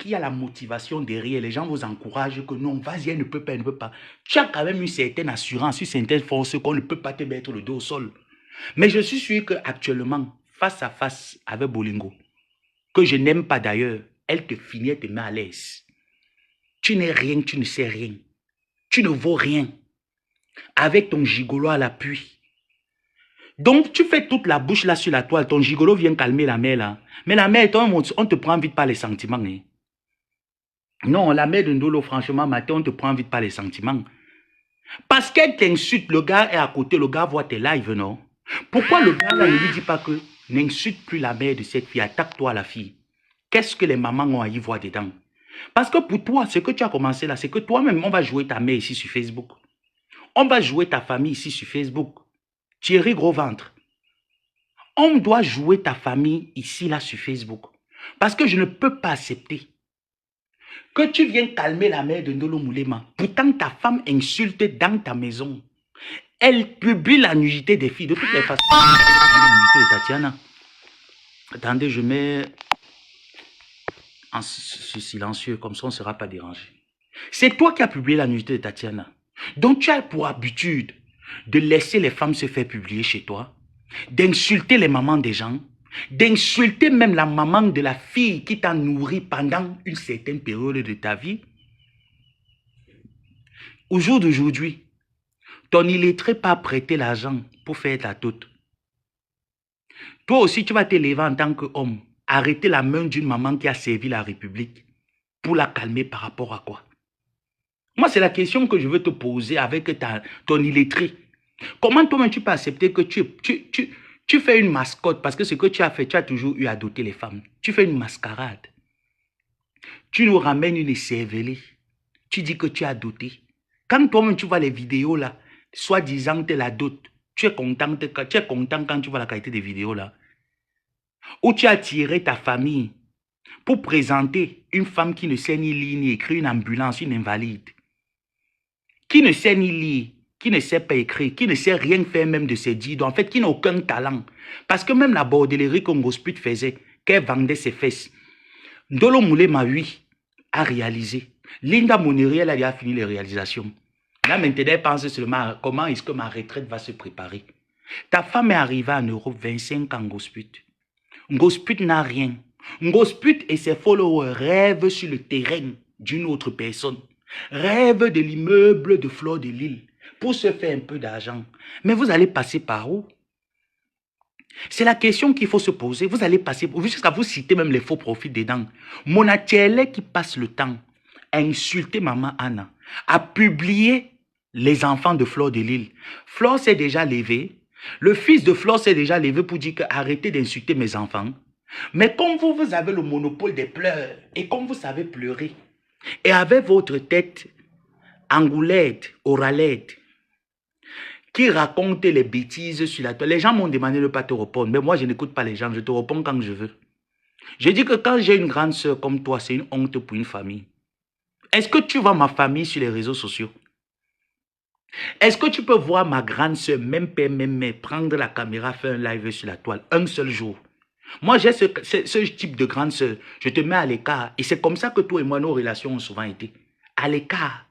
qu'il y a la motivation derrière. Les gens vous encouragent que non, vas-y, elle ne peut pas, elle ne peut pas. Tu as quand même une certaine assurance, une certaine force qu'on ne peut pas te mettre le dos au sol. Mais je suis sûr qu'actuellement, face à face avec Bolingo, que je n'aime pas d'ailleurs, elle te finit, elle te met à l'aise. Tu n'es rien, tu ne sais rien. Tu ne vaux rien. Avec ton gigolo à l'appui. Donc, tu fais toute la bouche là sur la toile. Ton gigolo vient calmer la mère là. Mais la mère, on te prend vite par les sentiments. Hein. Non, la mère de Ndolo, franchement, matin, on te prend vite par les sentiments. Parce qu'elle t'insulte, le gars est à côté, le gars voit tes lives, non? Pourquoi le gars là ne lui dit pas que n'insulte plus la mère de cette fille, attaque-toi la fille? Qu'est-ce que les mamans ont à y voir dedans? Parce que pour toi, ce que tu as commencé là, c'est que toi-même, on va jouer ta mère ici sur Facebook. On va jouer ta famille ici sur Facebook. Thierry Gros Ventre. On doit jouer ta famille ici là sur Facebook. Parce que je ne peux pas accepter que tu viennes calmer la mère de Ndolo Moulema. Pourtant, ta femme insulte dans ta maison. Elle publie la nudité des filles. De toutes les façons, la nudité de Tatiana. Attendez, je mets en silencieux, comme ça on ne sera pas dérangé. C'est toi qui as publié la nudité de Tatiana. Donc tu as pour habitude de laisser les femmes se faire publier chez toi, d'insulter les mamans des gens, d'insulter même la maman de la fille qui t'a nourri pendant une certaine période de ta vie. Au jour d'aujourd'hui, ton illettré pas prêter l'argent pour faire ta toute. Toi aussi, tu vas te lever en tant qu'homme, arrêter la main d'une maman qui a servi la République pour la calmer par rapport à quoi? Moi, c'est la question que je veux te poser avec ton illettré. Comment toi-même tu peux accepter que tu fais une mascotte parce que ce que tu as fait, tu as toujours eu à doter les femmes. Tu fais une mascarade. Tu nous ramènes une cervelée. Tu dis que tu as doté. Quand toi-même tu vois les vidéos là, soi-disant tu la dotes, tu es content quand tu vois la qualité des vidéos là. Où tu as tiré ta famille pour présenter une femme qui ne sait ni lire ni écrire, une ambulance, une invalide. Qui ne sait ni lire, qui ne sait pas écrire, qui ne sait rien faire même de ses dits, en fait, qui n'a aucun talent. Parce que même la bordellerie qu'on Ngosput faisait, qu'elle vendait ses fesses, Ndolo Moulema, oui, a réalisé. Linda Moneri, elle a déjà fini les réalisations. Là, maintenant, elle pense seulement à comment est-ce que ma retraite va se préparer. Ta femme est arrivée en Europe 25 ans, Ngosput. Ngosput n'a rien. Ngosput et ses followers rêvent sur le terrain d'une autre personne. Rêvent de l'immeuble de Fleur de Lille pour se faire un peu d'argent. Mais vous allez passer par où? C'est la question qu'il faut se poser. Vous allez passer, jusqu'à vous citer même les faux profits dedans. Monatiele qui passe le temps à insulter maman Anna, à publier les enfants de Fleur de Lille. Fleur s'est déjà levée. Le fils de Fleur s'est déjà levé pour dire que arrêtez d'insulter mes enfants. Mais comme vous avez le monopole des pleurs et comme vous savez pleurer, et avec votre tête angoulette, oralette, qui raconte les bêtises sur la toile. Les gens m'ont demandé de ne pas te répondre, mais moi je n'écoute pas les gens, je te réponds quand je veux. Je dis que quand j'ai une grande soeur comme toi, c'est une honte pour une famille. Est-ce que tu vois ma famille sur les réseaux sociaux? Est-ce que tu peux voir ma grande soeur, même père, même mère, prendre la caméra, faire un live sur la toile, un seul jour? Moi, j'ai ce type de grande soeur. Je te mets à l'écart. Et c'est comme ça que toi et moi, nos relations ont souvent été. À l'écart.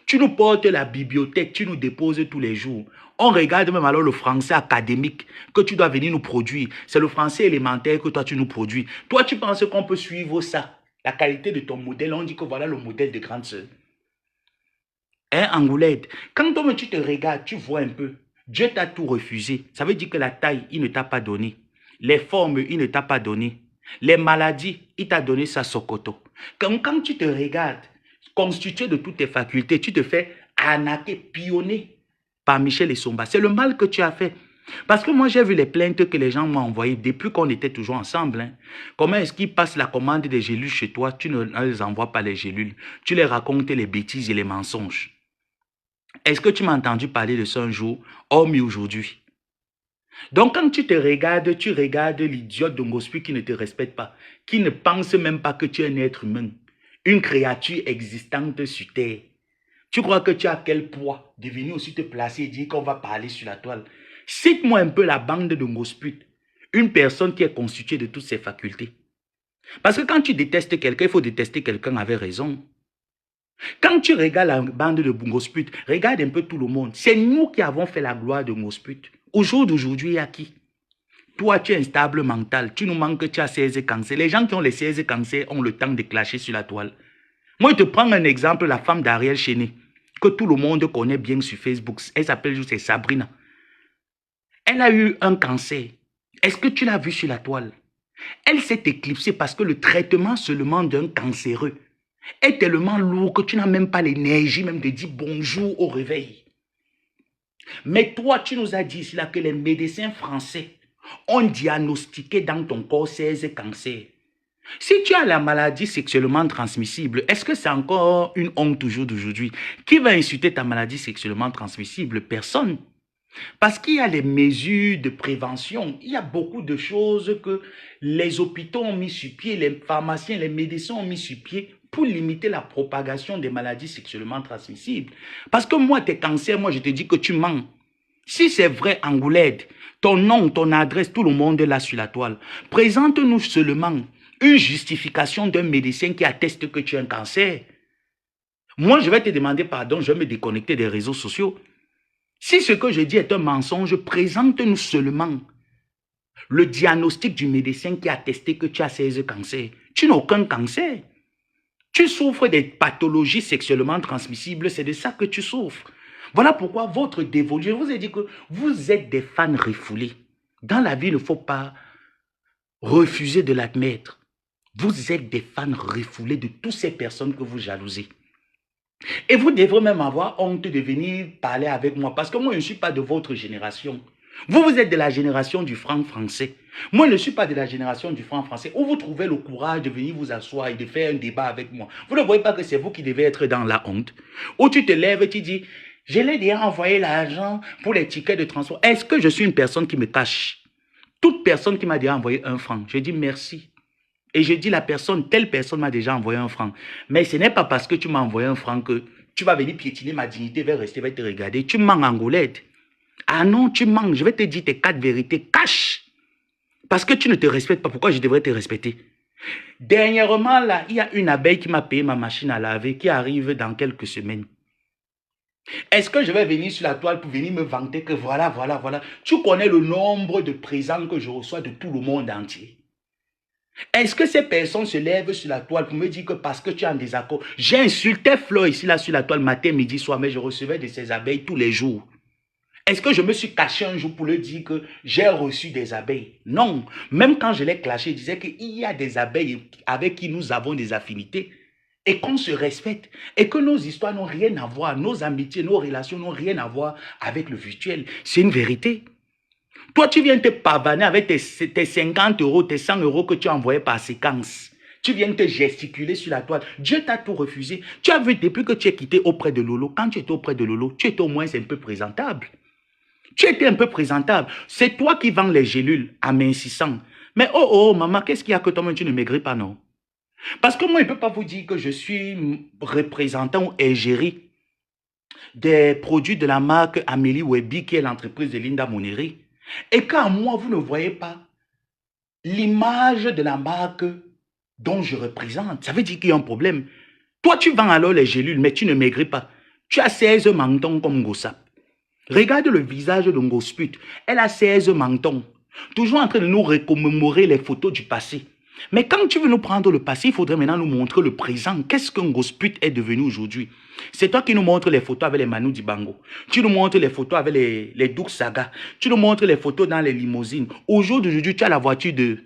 Tu nous portes la bibliothèque, tu nous déposes tous les jours. On regarde même alors le français académique que tu dois venir nous produire. C'est le français élémentaire que toi, tu nous produis. Toi, tu penses qu'on peut suivre ça? La qualité de ton modèle, on dit que voilà le modèle de grande soeur. Hein, Angoulette? Quand toi, tu te regardes, tu vois un peu. Dieu t'a tout refusé. Ça veut dire que la taille, il ne t'a pas donné. Les formes, il ne t'a pas donné. Les maladies, il t'a donné sa sokoto. Quand tu te regardes, constitué de toutes tes facultés, tu te fais arnaquer, pionner par Michel Essomba. C'est le mal que tu as fait. Parce que moi, j'ai vu les plaintes que les gens m'ont envoyées depuis qu'on était toujours ensemble. Hein. Comment est-ce qu'ils passent la commande des gélules chez toi? Tu ne les envoies pas les gélules. Tu les racontes les bêtises et les mensonges. Est-ce que tu m'as entendu parler de ça un jour, hormis aujourd'hui? Donc, quand tu te regardes, tu regardes l'idiote de Ngosput qui ne te respecte pas, qui ne pense même pas que tu es un être humain, une créature existante sur Terre. Tu crois que tu as quel poids de venir aussi te placer et dire qu'on va parler sur la toile? Cite-moi un peu la bande de Ngosput, une personne qui est constituée de toutes ses facultés. Parce que quand tu détestes quelqu'un, il faut détester quelqu'un avec raison. Quand tu regardes la bande de Ngosput, regarde un peu tout le monde. C'est nous qui avons fait la gloire de Ngosput. Au jour d'aujourd'hui, il y a qui? Toi, tu es instable mental. Tu nous manques que tu as 16 cancers. Les gens qui ont les 16 cancers ont le temps de clasher sur la toile. Moi, je te prends un exemple, la femme d'Ariel Chéné, que tout le monde connaît bien sur Facebook. Elle s'appelle juste Sabrina. Elle a eu un cancer. Est-ce que tu l'as vu sur la toile? Elle s'est éclipsée parce que le traitement seulement d'un cancéreux est tellement lourd que tu n'as même pas l'énergie même de dire bonjour au réveil. Mais toi, tu nous as dit ici là que les médecins français ont diagnostiqué dans ton corps 16 cancers. Si tu as la maladie sexuellement transmissible, est-ce que c'est encore une honte toujours d'aujourd'hui? Qui va insulter ta maladie sexuellement transmissible? Personne. Parce qu'il y a les mesures de prévention, il y a beaucoup de choses que les hôpitaux ont mis sur pied, les pharmaciens, les médecins ont mis sur pied pour limiter la propagation des maladies sexuellement transmissibles. Parce que moi, tes cancers, moi, je te dis que tu mens. Si c'est vrai, Angoulède, ton nom, ton adresse, tout le monde est là sur la toile. Présente-nous seulement une justification d'un médecin qui atteste que tu as un cancer. Moi, je vais te demander pardon, je vais me déconnecter des réseaux sociaux. Si ce que je dis est un mensonge, présente-nous seulement le diagnostic du médecin qui a attesté que tu as 16 cancers. Tu n'as aucun cancer. Tu souffres des pathologies sexuellement transmissibles, c'est de ça que tu souffres. Voilà pourquoi votre dévolu, je vous ai dit que vous êtes des fans refoulés. Dans la vie, il ne faut pas refuser de l'admettre. Vous êtes des fans refoulés de toutes ces personnes que vous jalousez. Et vous devrez même avoir honte de venir parler avec moi parce que moi, je ne suis pas de votre génération. Vous, vous êtes de la génération du franc français. Moi, je ne suis pas de la génération du franc français où vous trouvez le courage de venir vous asseoir et de faire un débat avec moi. Vous ne voyez pas que c'est vous qui devez être dans la honte. Où tu te lèves et tu dis, je l'ai déjà envoyé l'argent pour les tickets de transport. Est-ce que je suis une personne qui me cache? Toute personne qui m'a déjà envoyé 1 franc, je dis merci. Et je dis la personne, telle personne m'a déjà envoyé 1 franc. Mais ce n'est pas parce que tu m'as envoyé 1 franc que tu vas venir piétiner ma dignité, va rester, va te regarder. Tu mens, Angoulède. Ah non, tu mens. Je vais te dire tes 4 vérités. Cache. Parce que tu ne te respectes pas. Pourquoi je devrais te respecter? Dernièrement, là, il y a une abeille qui m'a payé ma machine à laver qui arrive dans quelques semaines. Est-ce que je vais venir sur la toile pour venir me vanter que voilà, voilà, voilà. Tu connais le nombre de présents que je reçois de tout le monde entier. Est-ce que ces personnes se lèvent sur la toile pour me dire que parce que tu es en désaccord? J'ai insulté Flo ici, là, sur la toile, matin, midi, soir, mais je recevais de ces abeilles tous les jours. Est-ce que je me suis caché un jour pour leur dire que j'ai reçu des abeilles? Non. Même quand je l'ai clashé, je disais qu'il y a des abeilles avec qui nous avons des affinités et qu'on se respecte et que nos histoires n'ont rien à voir, nos amitiés, nos relations n'ont rien à voir avec le virtuel. C'est une vérité. Toi, tu viens te pavaner avec tes 50 euros, tes 100 euros que tu as envoyés par séquence. Tu viens te gesticuler sur la toile. Dieu t'a tout refusé. Tu as vu depuis que tu es quitté auprès de Lolo. Quand tu étais auprès de Lolo, tu étais au moins un peu présentable. Tu étais un peu présentable. C'est toi qui vends les gélules en m'insistant. Mais oh, maman, qu'est-ce qu'il y a que toi-même tu ne maigris pas, non? Parce que moi, je ne peux pas vous dire que je suis représentant ou égérie des produits de la marque Amélie Webby, qui est l'entreprise de Linda Moneri. Et quand moi, vous ne voyez pas l'image de la marque dont je représente, ça veut dire qu'il y a un problème. Toi, tu vends alors les gélules, mais tu ne maigris pas. Tu as 16 mentons comme Ngossap. Regarde le visage de Ngosput. Elle a 16 mentons. Toujours en train de nous recommémorer les photos du passé. Mais quand tu veux nous prendre le passé, il faudrait maintenant nous montrer le présent. Qu'est-ce que Ngosput est devenu aujourd'hui? C'est toi qui nous montres les photos avec les Manu Dibango. Tu nous montres les photos avec les Douk Saga. Tu nous montres les photos dans les limousines. Aujourd'hui, tu as la voiture de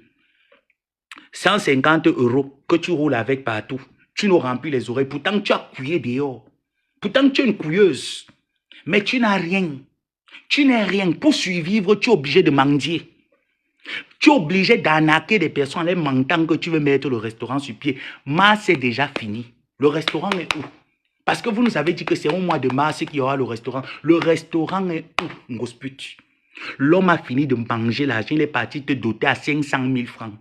150 euros que tu roules avec partout. Tu nous remplis les oreilles. Pourtant, tu as couillé dehors. Pourtant, tu es une couilleuse. Mais tu n'as rien. Tu n'as rien. Pour survivre, tu es obligé de mendier. Tu es obligé d'arnaquer des personnes en les mentant que tu veux mettre le restaurant sur pied. Mars, c'est déjà fini. Le restaurant est où? Parce que vous nous avez dit que c'est au mois de mars qu'il y aura le restaurant. Le restaurant est où, Ngosput? L'homme a fini de manger l'argent. Il est parti te doter à 500 000 francs.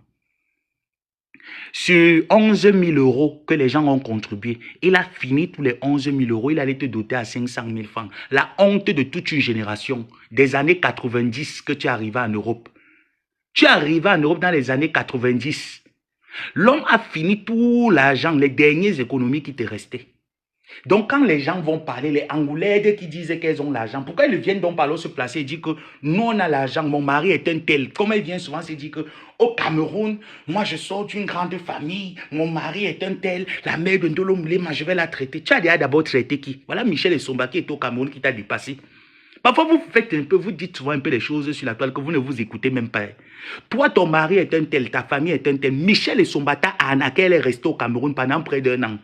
Sur 11 000 euros que les gens ont contribué, il a fini tous les 11 000 euros. Il allait te doter à 500 000 francs. La honte de toute une génération. Des années 90 que tu es arrivé en Europe. Tu es arrivé en Europe dans les années 90. L'homme a fini tout l'argent, les dernières économies qui te restaient. Donc, quand les gens vont parler, les Angoulaides qui disent qu'elles ont l'argent, pourquoi ils viennent donc par là se placer et dire que nous, on a l'argent, mon mari est un tel. Comme ils viennent souvent se dire que au Cameroun, moi, je sors d'une grande famille, mon mari est un tel, la mère de Ndolo Moulema, je vais la traiter. Tu as déjà d'abord traité qui? Voilà Michel Essomba qui est au Cameroun qui t'a dépassé. Parfois, vous faites un peu, vous dites souvent un peu les choses sur la toile que vous ne vous écoutez même pas. Toi, ton mari est un tel, ta famille est un tel. Michel Essomba t'a arnaqué, elle est restée au Cameroun pendant près d'1 an.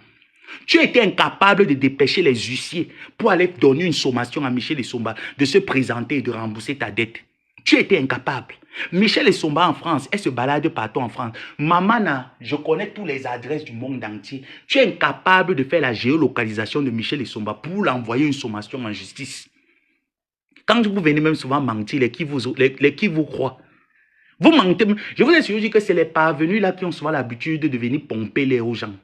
Tu étais incapable de dépêcher les huissiers pour aller donner une sommation à Michel Essomba de se présenter et de rembourser ta dette. Tu étais incapable. Michel Essomba en France, elle se balade partout en France. Mamana, je connais toutes les adresses du monde entier. Tu es incapable de faire la géolocalisation de Michel Essomba pour l'envoyer une sommation en justice. Quand vous venez même souvent mentir, les qui vous croient. Vous mentez. Je vous ai dit que c'est les parvenus là qui ont souvent l'habitude de venir pomper les aux gens.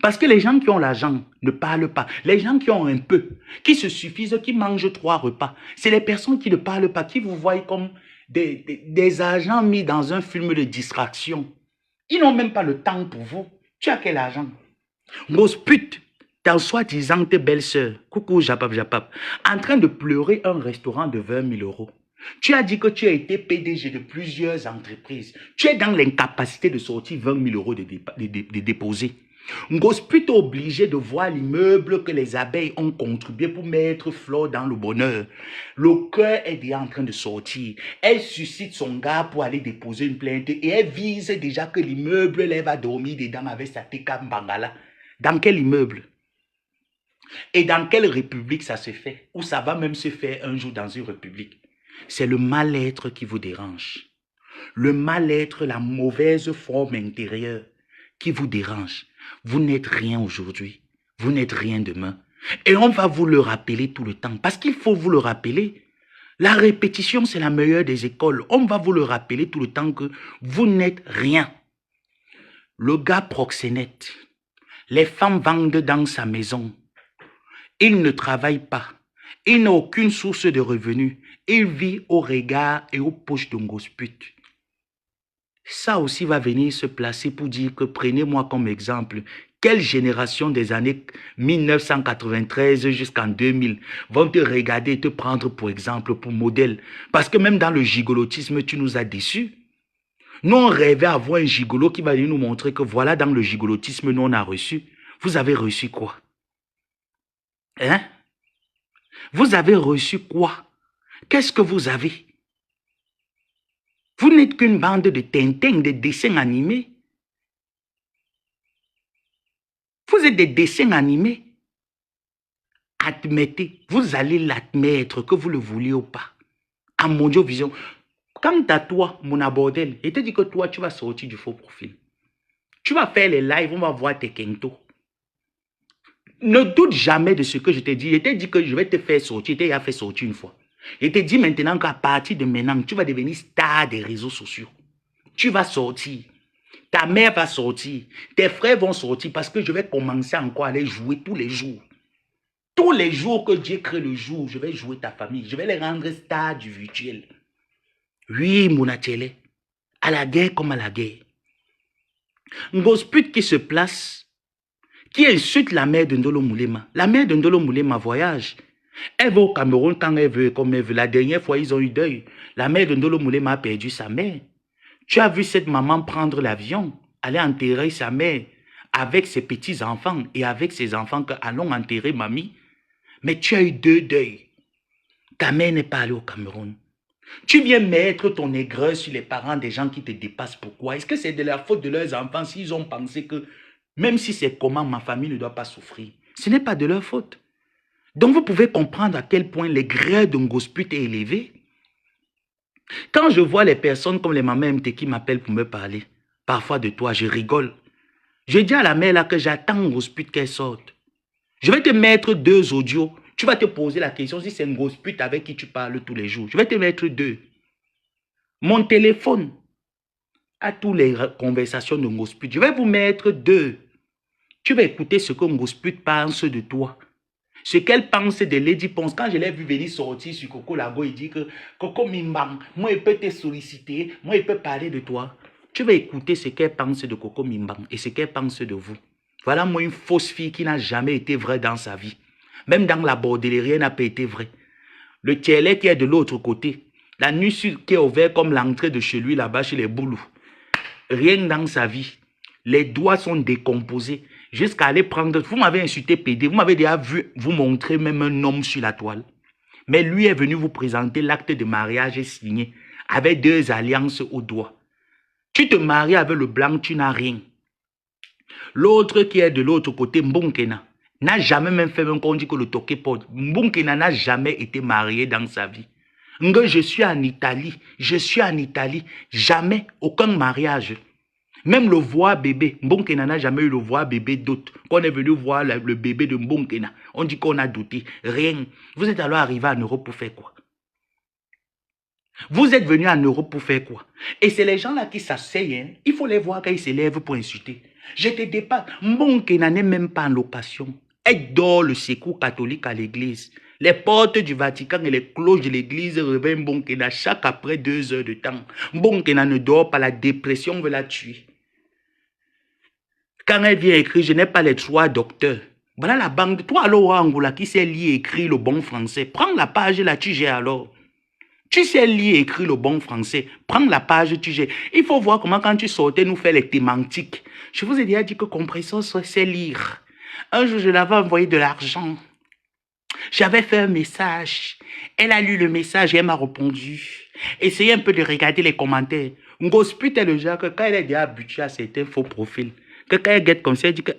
Parce que les gens qui ont l'argent ne parlent pas. Les gens qui ont un peu, qui se suffisent, qui mangent 3 repas, c'est les personnes qui ne parlent pas, qui vous voient comme des agents mis dans un film de distraction. Ils n'ont même pas le temps pour vous. Tu as quel argent? Grosse pute, ta soi-disant belle-sœur, coucou Japap Japap, en train de pleurer un restaurant de 20 000 €. Tu as dit que tu as été PDG de plusieurs entreprises. Tu es dans l'incapacité de sortir 20 000 € de déposer. Ngoz plutôt obligé de voir l'immeuble que les abeilles ont contribué pour mettre Flore dans le bonheur. Le cœur est déjà en train de sortir. Elle suscite son gars pour aller déposer une plainte et elle vise déjà que l'immeuble, elle va dormir dedans avec sa Teka Mbangala. Dans quel immeuble? Et dans quelle république ça se fait? Ou ça va même se faire un jour dans une république? C'est le mal-être qui vous dérange. Le mal-être, la mauvaise forme intérieure qui vous dérange. Vous n'êtes rien aujourd'hui. Vous n'êtes rien demain. Et on va vous le rappeler tout le temps. Parce qu'il faut vous le rappeler. La répétition, c'est la meilleure des écoles. On va vous le rappeler tout le temps que vous n'êtes rien. Le gars proxénète. Les femmes vendent dans sa maison. Il ne travaille pas. Il n'a aucune source de revenus. Il vit au regard et aux poches de Ngoz pute. Ça aussi va venir se placer pour dire que prenez-moi comme exemple. Quelle génération des années 1993 jusqu'en 2000 vont te regarder et te prendre pour exemple, pour modèle? Parce que même dans le gigolotisme, tu nous as déçus. Nous, on rêvait avoir un gigolo qui va venir nous montrer que voilà, dans le gigolotisme, nous, on a reçu. Vous avez reçu quoi? Hein? Vous avez reçu quoi? Qu'est-ce que vous avez? Vous n'êtes qu'une bande de Tintin, de dessins animés. Vous êtes des dessins animés. Admettez, vous allez l'admettre que vous le vouliez ou pas. À Mondio Vision. Quant à toi, mon abordel, je te dis que toi, tu vas sortir du faux profil. Tu vas faire les lives, on va voir tes kentos. Ne doute jamais de ce que je t'ai dit. Je t'ai dit que je vais te faire sortir. Je t'ai déjà fait sortir une fois. Je te dis maintenant qu'à partir de maintenant, tu vas devenir star des réseaux sociaux. Tu vas sortir. Ta mère va sortir. Tes frères vont sortir parce que je vais commencer encore à aller jouer tous les jours. Tous les jours que Dieu crée le jour, je vais jouer ta famille. Je vais les rendre stars du virtuel. Oui, mon atelier. À la guerre comme à la guerre. Ngoz pute qui se place, qui insulte la mère de Ndolo Moulema. La mère de Ndolo Moulema voyage. Elle va au Cameroun quand elle veut, comme elle veut. La dernière fois, ils ont eu deuil. La mère de Ndolo Moulema a perdu sa mère. Tu as vu cette maman prendre l'avion, aller enterrer sa mère avec ses petits-enfants et avec ses enfants que allons enterrer mamie. Mais tu as eu 2 deuils. Ta mère n'est pas allée au Cameroun. Tu viens mettre ton aigreur sur les parents des gens qui te dépassent. Pourquoi? Est-ce que c'est de la faute de leurs enfants s'ils ont pensé que même si c'est comment, ma famille ne doit pas souffrir? Ce n'est pas de leur faute. Donc, vous pouvez comprendre à quel point les grès de Ngoz pute est élevé. Quand je vois les personnes comme les mamans MT qui m'appellent pour me parler, parfois de toi, je rigole. Je dis à la mère là que j'attends Ngoz pute qu'elle sorte. Je vais te mettre 2 audios. Tu vas te poser la question si c'est Ngoz pute avec qui tu parles tous les jours. Je vais te mettre 2. Mon téléphone a toutes les conversations de Ngoz pute. Je vais vous mettre 2. Tu vas écouter ce que Ngoz pute pense de toi. Ce qu'elle pense de Lady Ponce. Quand je l'ai vu venir sortir sur Coco Lago, il dit que Coco Mimbang, moi, il peut te solliciter, moi, il peut parler de toi. Tu vas écouter ce qu'elle pense de Coco Mimbang et ce qu'elle pense de vous. Voilà moi une fausse fille qui n'a jamais été vraie dans sa vie. Même dans la bordellerie, elle n'a pas été vraie. Le tielet qui est de l'autre côté. La nuit qui est ouverte comme l'entrée de chez lui là-bas, chez les boulous. Rien dans sa vie. Les doigts sont décomposés. Jusqu'à aller prendre... Vous m'avez insulté PD. Vous m'avez déjà vu vous montrer même un homme sur la toile. Mais lui est venu vous présenter l'acte de mariage signé avec 2 alliances au doigt. Tu te maries avec le blanc, tu n'as rien. L'autre qui est de l'autre côté, Mbonkena, n'a jamais même fait un qu'on dit que le toqué porte. Mbonkena n'a jamais été marié dans sa vie. Je suis en Italie. Jamais, aucun mariage. Même le voix bébé, Mbonkena n'a jamais eu le voix bébé d'autre. Quand on est venu voir le bébé de Mbonkena, on dit qu'on a douté. Rien. Vous êtes alors arrivé en Europe pour faire quoi? Vous êtes venu en Europe pour faire quoi? Et c'est les gens là qui s'asseyent. Hein? Il faut les voir quand ils s'élèvent pour insulter. Je te dépasse. Mbonkena n'est même pas en location. Elle dort le secours catholique à l'église. Les portes du Vatican et les cloches de l'église réveillent Mbonkena chaque après 2 heures de temps. Mbonkena ne dort pas, la dépression veut la tuer. Quand elle vient écrire, je n'ai pas les 3 docteurs. Voilà la banque. Toi, alors, Angola, qui sait lire et écrire le bon français. Prends la page là, tu gères alors. Tu sais lire et écrire le bon français. Prends la page, tu gères. Il faut voir comment quand tu sortais nous faire les thématiques. Je vous ai déjà dit que Compressor sait lire. Un jour, je l'avais envoyé de l'argent. J'avais fait un message. Elle a lu le message et elle m'a répondu. Essayez un peu de regarder les commentaires. Ngosput est le genre que quand elle est déjà habituée à certains faux profils, que quand elle guette comme ça, elle dit que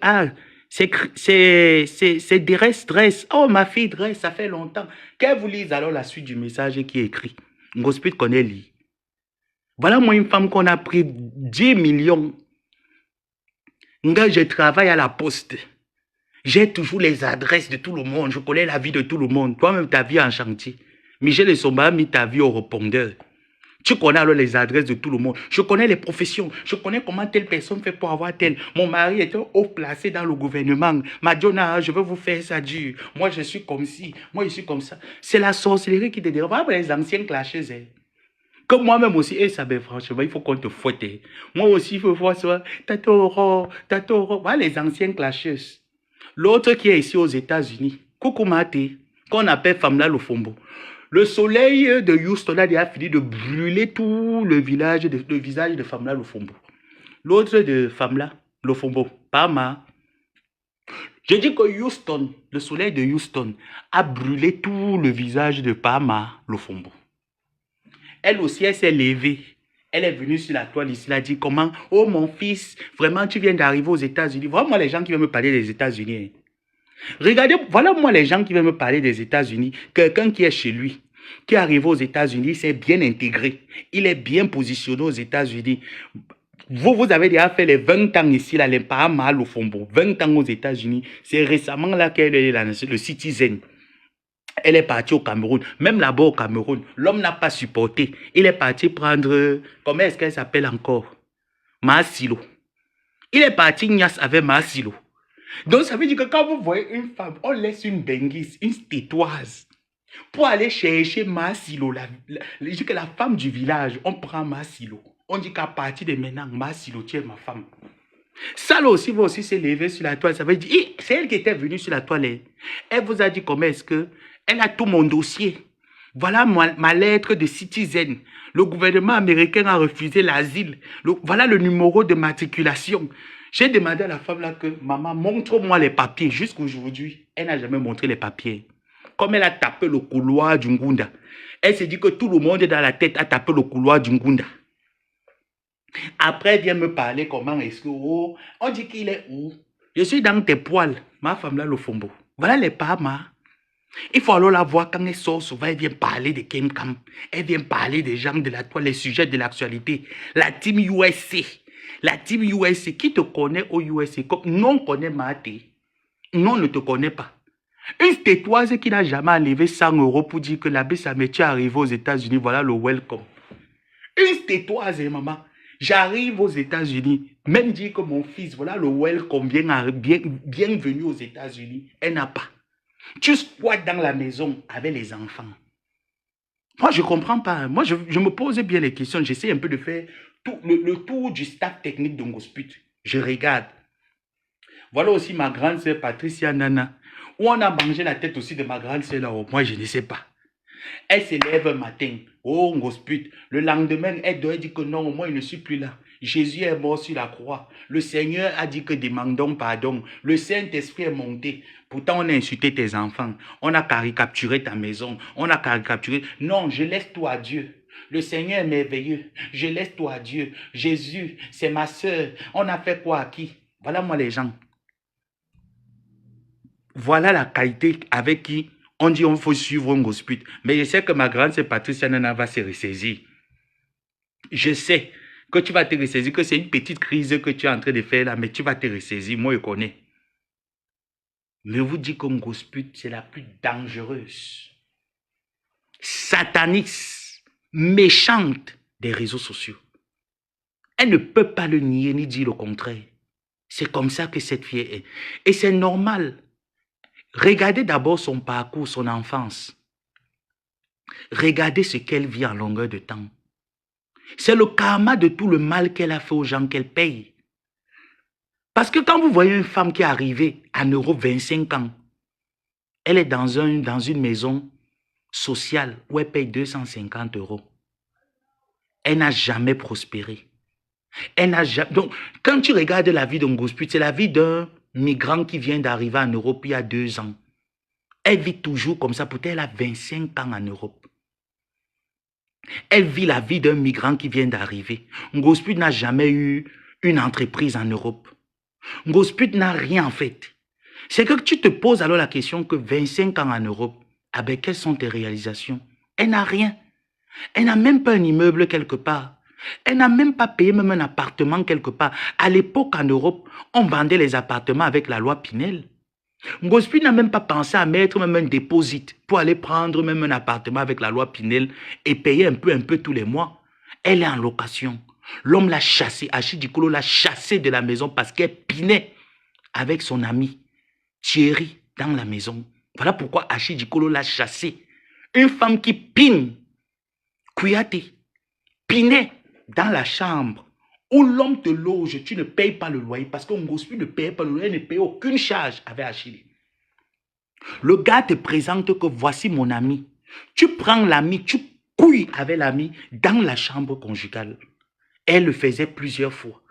c'est dress. Oh, ma fille dress, ça fait longtemps. Qu'elle vous lise alors la suite du message qui est écrit. Ngosput connaît lire. Voilà moi une femme qu'on a pris 10 millions. Je travaille à la poste. J'ai toujours les adresses de tout le monde. Je connais la vie de tout le monde. Toi-même, ta vie en chantier. Michel Essomba a mis ta vie au répondeur. Tu connais alors les adresses de tout le monde. Je connais les professions. Je connais comment telle personne fait pour avoir telle. Mon mari est un haut placé dans le gouvernement. Madonna, je veux vous faire ça dur. Moi, je suis comme ci. Moi, je suis comme ça. C'est la sorcellerie qui te dérange. Voilà les anciens clashers. Hein. Comme moi-même aussi, et ça, ben, franchement, il faut qu'on te fouette. Moi aussi, il faut voir ça. Tatoro. Voilà les anciens clashers. L'autre qui est ici aux États-Unis, Koukoumate, qu'on appelle Famla Lofombo. Le soleil de Houston a déjà fini de brûler tout le visage de Famla Lofombo. L'autre de Famla Lofombo, Pama. Je dis que Houston, le soleil de Houston, a brûlé tout le visage de Pama Lofombo. Elle aussi, elle s'est levée. Elle est venue sur la toile ici, elle a dit comment, oh mon fils, vraiment tu viens d'arriver aux États-Unis. Voilà moi les gens qui viennent me parler des États-Unis. Regardez, voilà moi les gens qui viennent me parler des États-Unis. Quelqu'un qui est chez lui, qui est arrivé aux États-Unis, s'est bien intégré. Il est bien positionné aux États-Unis. Vous avez déjà fait les 20 ans ici, là, les Pama Lofombo. 20 ans aux États-Unis. C'est récemment là qu'elle est là, le Citizen. Elle est partie au Cameroun. Même là-bas au Cameroun, l'homme n'a pas supporté. Il est parti prendre, comment est-ce qu'elle s'appelle encore? Maasilo. Il est parti Nias avec Maasilo. Donc ça veut dire que quand vous voyez une femme, on laisse une benguise, une tétoise, pour aller chercher Maasilo, la femme du village, on prend Maasilo. On dit qu'à partir de maintenant, Maasilo, tu es ma femme. Ça là aussi va aussi se lever sur la toile. Ça veut dire, c'est elle qui était venue sur la toile. Elle vous a dit comment est-ce que elle a tout mon dossier. Voilà ma lettre de Citizen. Le gouvernement américain a refusé l'asile. Voilà le numéro de matriculation. J'ai demandé à la femme là que, maman, montre-moi les papiers. Jusqu'aujourd'hui, elle n'a jamais montré les papiers. Comme elle a tapé le couloir du Ngunda, elle s'est dit que tout le monde dans la tête a tapé le couloir du Ngunda. Après, elle vient me parler comment est-ce que, oh, on dit qu'il est où? Je suis dans tes poils. Ma femme là, le Fombo. Voilà les Pama. Il faut alors la voir quand elle sort souvent, elle vient parler de Kemkam. Elle vient parler des gens de la toile, les sujets de l'actualité. La team USA. La team USA, qui te connaît au USA? Non, connaît Maté. Non, ne te connaît pas. Une tétoise qui n'a jamais enlevé 100 € pour dire que l'abbé Sametti est arrivé aux États-Unis, voilà le welcome. Une tétoise, maman. J'arrive aux États-Unis, même dire que mon fils, voilà le welcome, bienvenue aux États-Unis. Elle n'a pas. Tu squattes dans la maison avec les enfants. Moi, je ne comprends pas. Moi, je me pose bien les questions. J'essaie un peu de faire le tour du staff technique d'Ongosput. Je regarde. Voilà aussi ma grande sœur Patricia Nana, où on a mangé la tête aussi de ma grande sœur là. Moi, je ne sais pas. Elle se lève un matin. Oh, Ngosput. Le lendemain, elle doit dire que non, moi, je ne suis plus là. Jésus est mort sur la croix. Le Seigneur a dit que demandons pardon. Le Saint-Esprit est monté. Pourtant, on a insulté tes enfants. On a caricaturé ta maison. On a caricaturé. Non, je laisse tout à Dieu. Le Seigneur est merveilleux. Je laisse tout à Dieu. Jésus, c'est ma soeur. On a fait quoi à qui? Voilà moi les gens. Voilà la qualité avec qui on dit on faut suivre un gospel. Mais je sais que ma grande sœur Patricia Nana va se ressaisir. Je sais que tu vas te ressaisir, que c'est une petite crise que tu es en train de faire là, mais tu vas te ressaisir. Moi, je connais. Mais vous dites qu'un gospel, c'est la plus dangereuse, sataniste, méchante des réseaux sociaux. Elle ne peut pas le nier ni dire le contraire. C'est comme ça que cette fille est. Et c'est normal. Regardez d'abord son parcours, son enfance. Regardez ce qu'elle vit en longueur de temps. C'est le karma de tout le mal qu'elle a fait aux gens qu'elle paye. Parce que quand vous voyez une femme qui est arrivée à Europe 25 ans, elle est dans une maison sociale où elle paye 250 €. Elle n'a jamais prospéré. Elle n'a jamais... Donc, quand tu regardes la vie d'un gospel, c'est la vie d'un migrant qui vient d'arriver en Europe il y a 2 ans. Elle vit toujours comme ça. Peut-être elle a 25 ans en Europe. Elle vit la vie d'un migrant qui vient d'arriver. Ngosput n'a jamais eu une entreprise en Europe. Ngosput n'a rien en fait. C'est que tu te poses alors la question que 25 ans en Europe, ah ben, quelles sont tes réalisations? Elle n'a rien. Elle n'a même pas un immeuble quelque part. Elle n'a même pas payé même un appartement quelque part. À l'époque en Europe, on vendait les appartements avec la loi Pinel. Ngosput n'a même pas pensé à mettre même un dépôt pour aller prendre même un appartement avec la loi Pinel et payer un peu tous les mois. Elle est en location. L'homme l'a chassé, Achille Dikolo l'a chassé de la maison parce qu'elle pinait avec son ami Thierry dans la maison. Voilà pourquoi Achille Dikolo l'a chassé. Une femme qui pine, Kouyaté, pinait dans la chambre où l'homme te loge, tu ne payes pas le loyer parce que Ngosput ne paye pas le loyer, ne paye aucune charge avec Achille. Le gars te présente que voici mon ami. Tu prends l'ami, tu couilles avec l'ami dans la chambre conjugale. Elle le faisait plusieurs fois.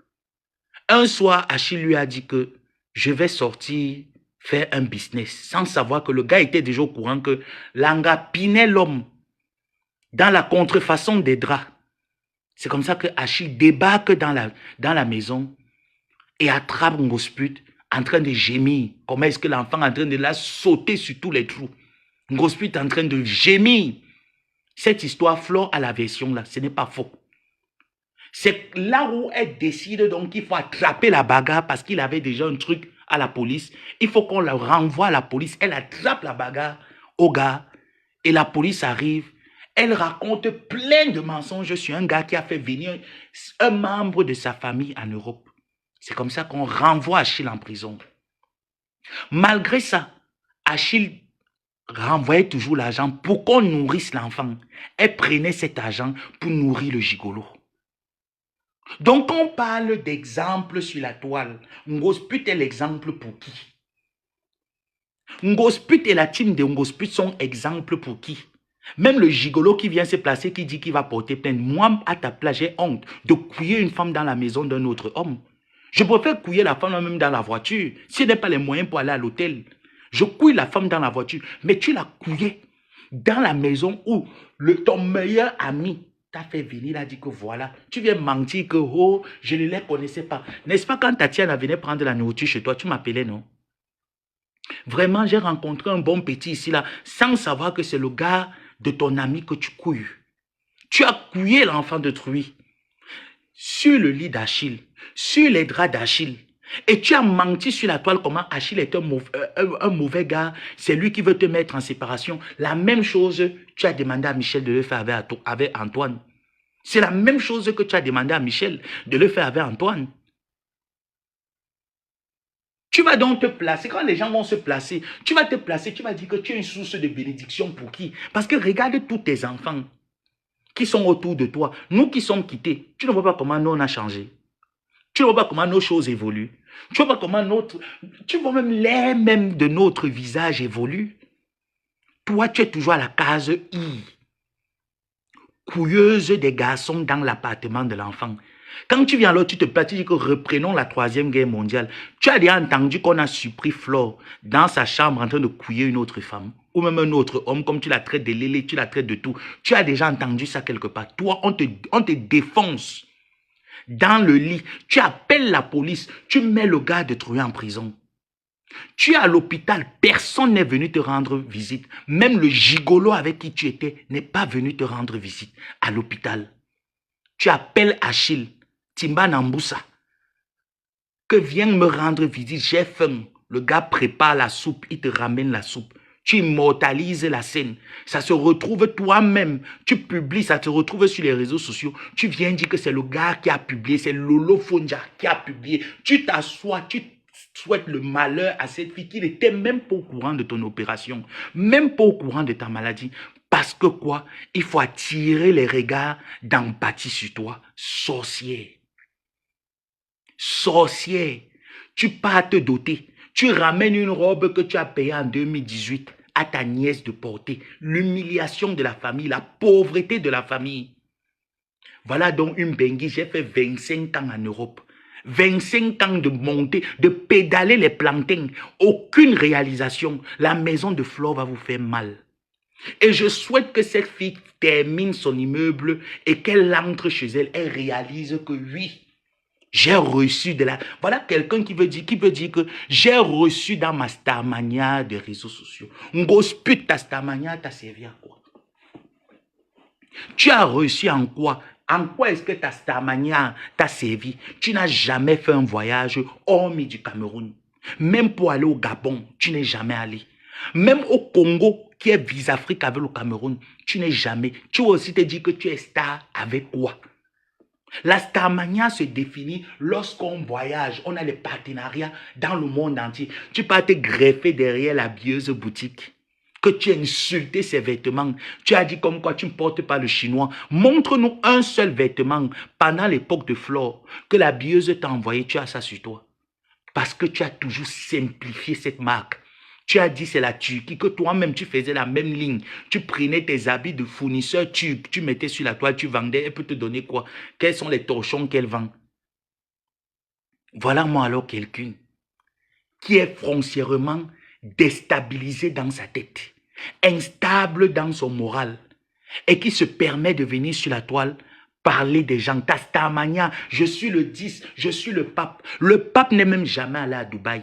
Un soir, Achille lui a dit que je vais sortir faire un business sans savoir que le gars était déjà au courant que Langa pinait l'homme dans la contrefaçon des draps. C'est comme ça que Achille débarque dans la maison et attrape Ngosput en train de gémir. Comment est-ce que l'enfant est en train de la sauter sur tous les trous? Ngosput est en train de gémir. Cette histoire flore à la version là, ce n'est pas faux. C'est là où elle décide donc qu'il faut attraper la bagarre parce qu'il avait déjà un truc à la police. Il faut qu'on la renvoie à la police. Elle attrape la bagarre au gars et la police arrive. Elle raconte plein de mensonges sur un gars qui a fait venir un membre de sa famille en Europe. C'est comme ça qu'on renvoie Achille en prison. Malgré ça, Achille renvoyait toujours l'argent pour qu'on nourrisse l'enfant. Elle prenait cet argent pour nourrir le gigolo. Donc, on parle d'exemple sur la toile. Ngosput est l'exemple pour qui? Ngosput et la team de Ngosput sont exemples pour qui? Même le gigolo qui vient se placer, qui dit qu'il va porter plainte. Moi, à ta place, j'ai honte de couiller une femme dans la maison d'un autre homme. Je préfère couiller la femme même dans la voiture. Si elle n'a pas les moyens pour aller à l'hôtel, je couille la femme dans la voiture. Mais tu l'as couillée dans la maison où ton meilleur ami t'a fait venir, il a dit que voilà, tu viens mentir que oh, je ne les connaissais pas. N'est-ce pas quand Tatiana venait prendre la nourriture chez toi, tu m'appelais, non? Vraiment, j'ai rencontré un bon petit ici, là, sans savoir que c'est le gars de ton ami que tu couilles. Tu as couillé l'enfant d'autrui sur le lit d'Achille, sur les draps d'Achille. Et tu as menti sur la toile comment Achille est un mauvais gars. C'est lui qui veut te mettre en séparation. La même chose, tu as demandé à Michel de le faire avec Antoine. C'est la même chose que tu as demandé à Michel de le faire avec Antoine. Tu vas donc te placer, quand les gens vont se placer, tu vas te placer, tu vas dire que tu es une source de bénédiction pour qui? Parce que regarde tous tes enfants. qui sont autour de toi, nous qui sommes quittés, tu ne vois pas comment nous on a changé. Tu ne vois pas comment nos choses évoluent. Tu ne vois pas comment tu vois même l'air même de notre visage évolue. Toi, tu es toujours à la case I. Couilleuse des garçons dans l'appartement de l'enfant. Quand tu viens alors, tu te plains, tu dis que reprenons la 3e guerre mondiale. Tu as déjà entendu qu'on a surpris Flore dans sa chambre en train de couiller une autre femme ou même un autre homme, comme tu la traites de lélé, tu la traites de tout. Tu as déjà entendu ça quelque part. Toi, on te défonce dans le lit. Tu appelles la police, tu mets le gars de trouver en prison. Tu es à l'hôpital, personne n'est venu te rendre visite. Même le gigolo avec qui tu étais n'est pas venu te rendre visite à l'hôpital. Tu appelles Achille, Timba Namboussa, que vienne me rendre visite, j'ai faim. Le gars prépare la soupe, il te ramène la soupe. Tu immortalises la scène. Ça se retrouve toi-même. Tu publies, ça te retrouve sur les réseaux sociaux. Tu viens dire que c'est le gars qui a publié, c'est Lolo Fonja qui a publié. Tu t'assois, tu souhaites le malheur à cette fille qui n'était même pas au courant de ton opération, même pas au courant de ta maladie. Parce que quoi? Il faut attirer les regards d'empathie sur toi. Sorcière. Sorcière. Tu pars te doter. Tu ramènes une robe que tu as payée en 2018 à ta nièce de porter. L'humiliation de la famille, la pauvreté de la famille. Voilà donc une bengue. J'ai fait 25 ans en Europe. 25 ans de monter, de pédaler les plantains. Aucune réalisation. La maison de Flore va vous faire mal. Et je souhaite que cette fille termine son immeuble et qu'elle entre chez elle. Elle réalise que oui, j'ai reçu de la... Voilà quelqu'un qui veut dire que j'ai reçu dans ma starmania des réseaux sociaux. Ngosput, ta starmania t'a servi à quoi? Tu as reçu en quoi? En quoi est-ce que ta starmania t'a servi? Tu n'as jamais fait un voyage hormis du Cameroun. Même pour aller au Gabon, tu n'es jamais allé. Même au Congo, qui est vis-Afrique avec le Cameroun, tu n'es jamais. Tu vas aussi te dire que tu es star avec quoi? La starmania se définit lorsqu'on voyage, on a des partenariats dans le monde entier. Tu peux te greffer derrière la bieuse boutique, que tu as insulté ses vêtements. Tu as dit comme quoi tu ne portes pas le chinois. Montre-nous un seul vêtement pendant l'époque de Flore que la bieuse t'a envoyé, tu as ça sur toi. Parce que tu as toujours simplifié cette marque. Tu as dit c'est la Turquie, que toi-même tu faisais la même ligne. Tu prenais tes habits de fournisseur turc, tu mettais sur la toile, tu vendais, elle peut te donner quoi? Quels sont les torchons qu'elle vend? Voilà moi alors quelqu'un qui est foncièrement déstabilisé dans sa tête, instable dans son moral et qui se permet de venir sur la toile parler des gens. Tastamania, je suis le 10, je suis le pape. Le pape n'est même jamais allé à Dubaï.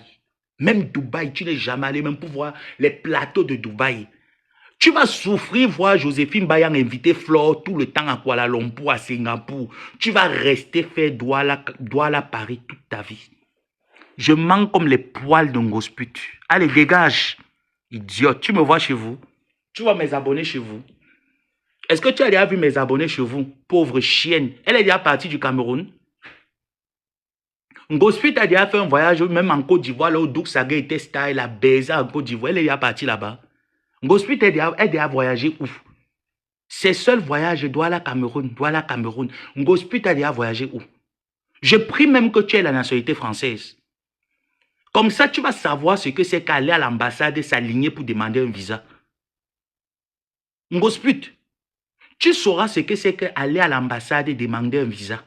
Même Dubaï, tu n'es jamais allé même pour voir les plateaux de Dubaï. Tu vas souffrir voir Joséphine Bayang inviter Flore tout le temps à Kuala Lumpur, à Singapour. Tu vas rester faire Douala Paris toute ta vie. Je manque comme les poils d'un gosput. Allez, dégage. Idiote, tu me vois chez vous. Tu vois mes abonnés chez vous. Est-ce que tu as déjà vu mes abonnés chez vous? Pauvre chienne. Elle est déjà partie du Cameroun. Ngosput a déjà fait un voyage même en Côte d'Ivoire, là où Douk Saga était star, il a baisé en Côte d'Ivoire. Elle est déjà partie là-bas. Ngosput a déjà voyagé où? Ses seuls voyages, Douala Cameroun. Ngosput a déjà voyagé où? Je prie même que tu aies la nationalité française. Comme ça, tu vas savoir ce que c'est qu'aller à l'ambassade et s'aligner pour demander un visa. Ngosput, tu sauras ce que c'est qu'aller à l'ambassade et demander un visa.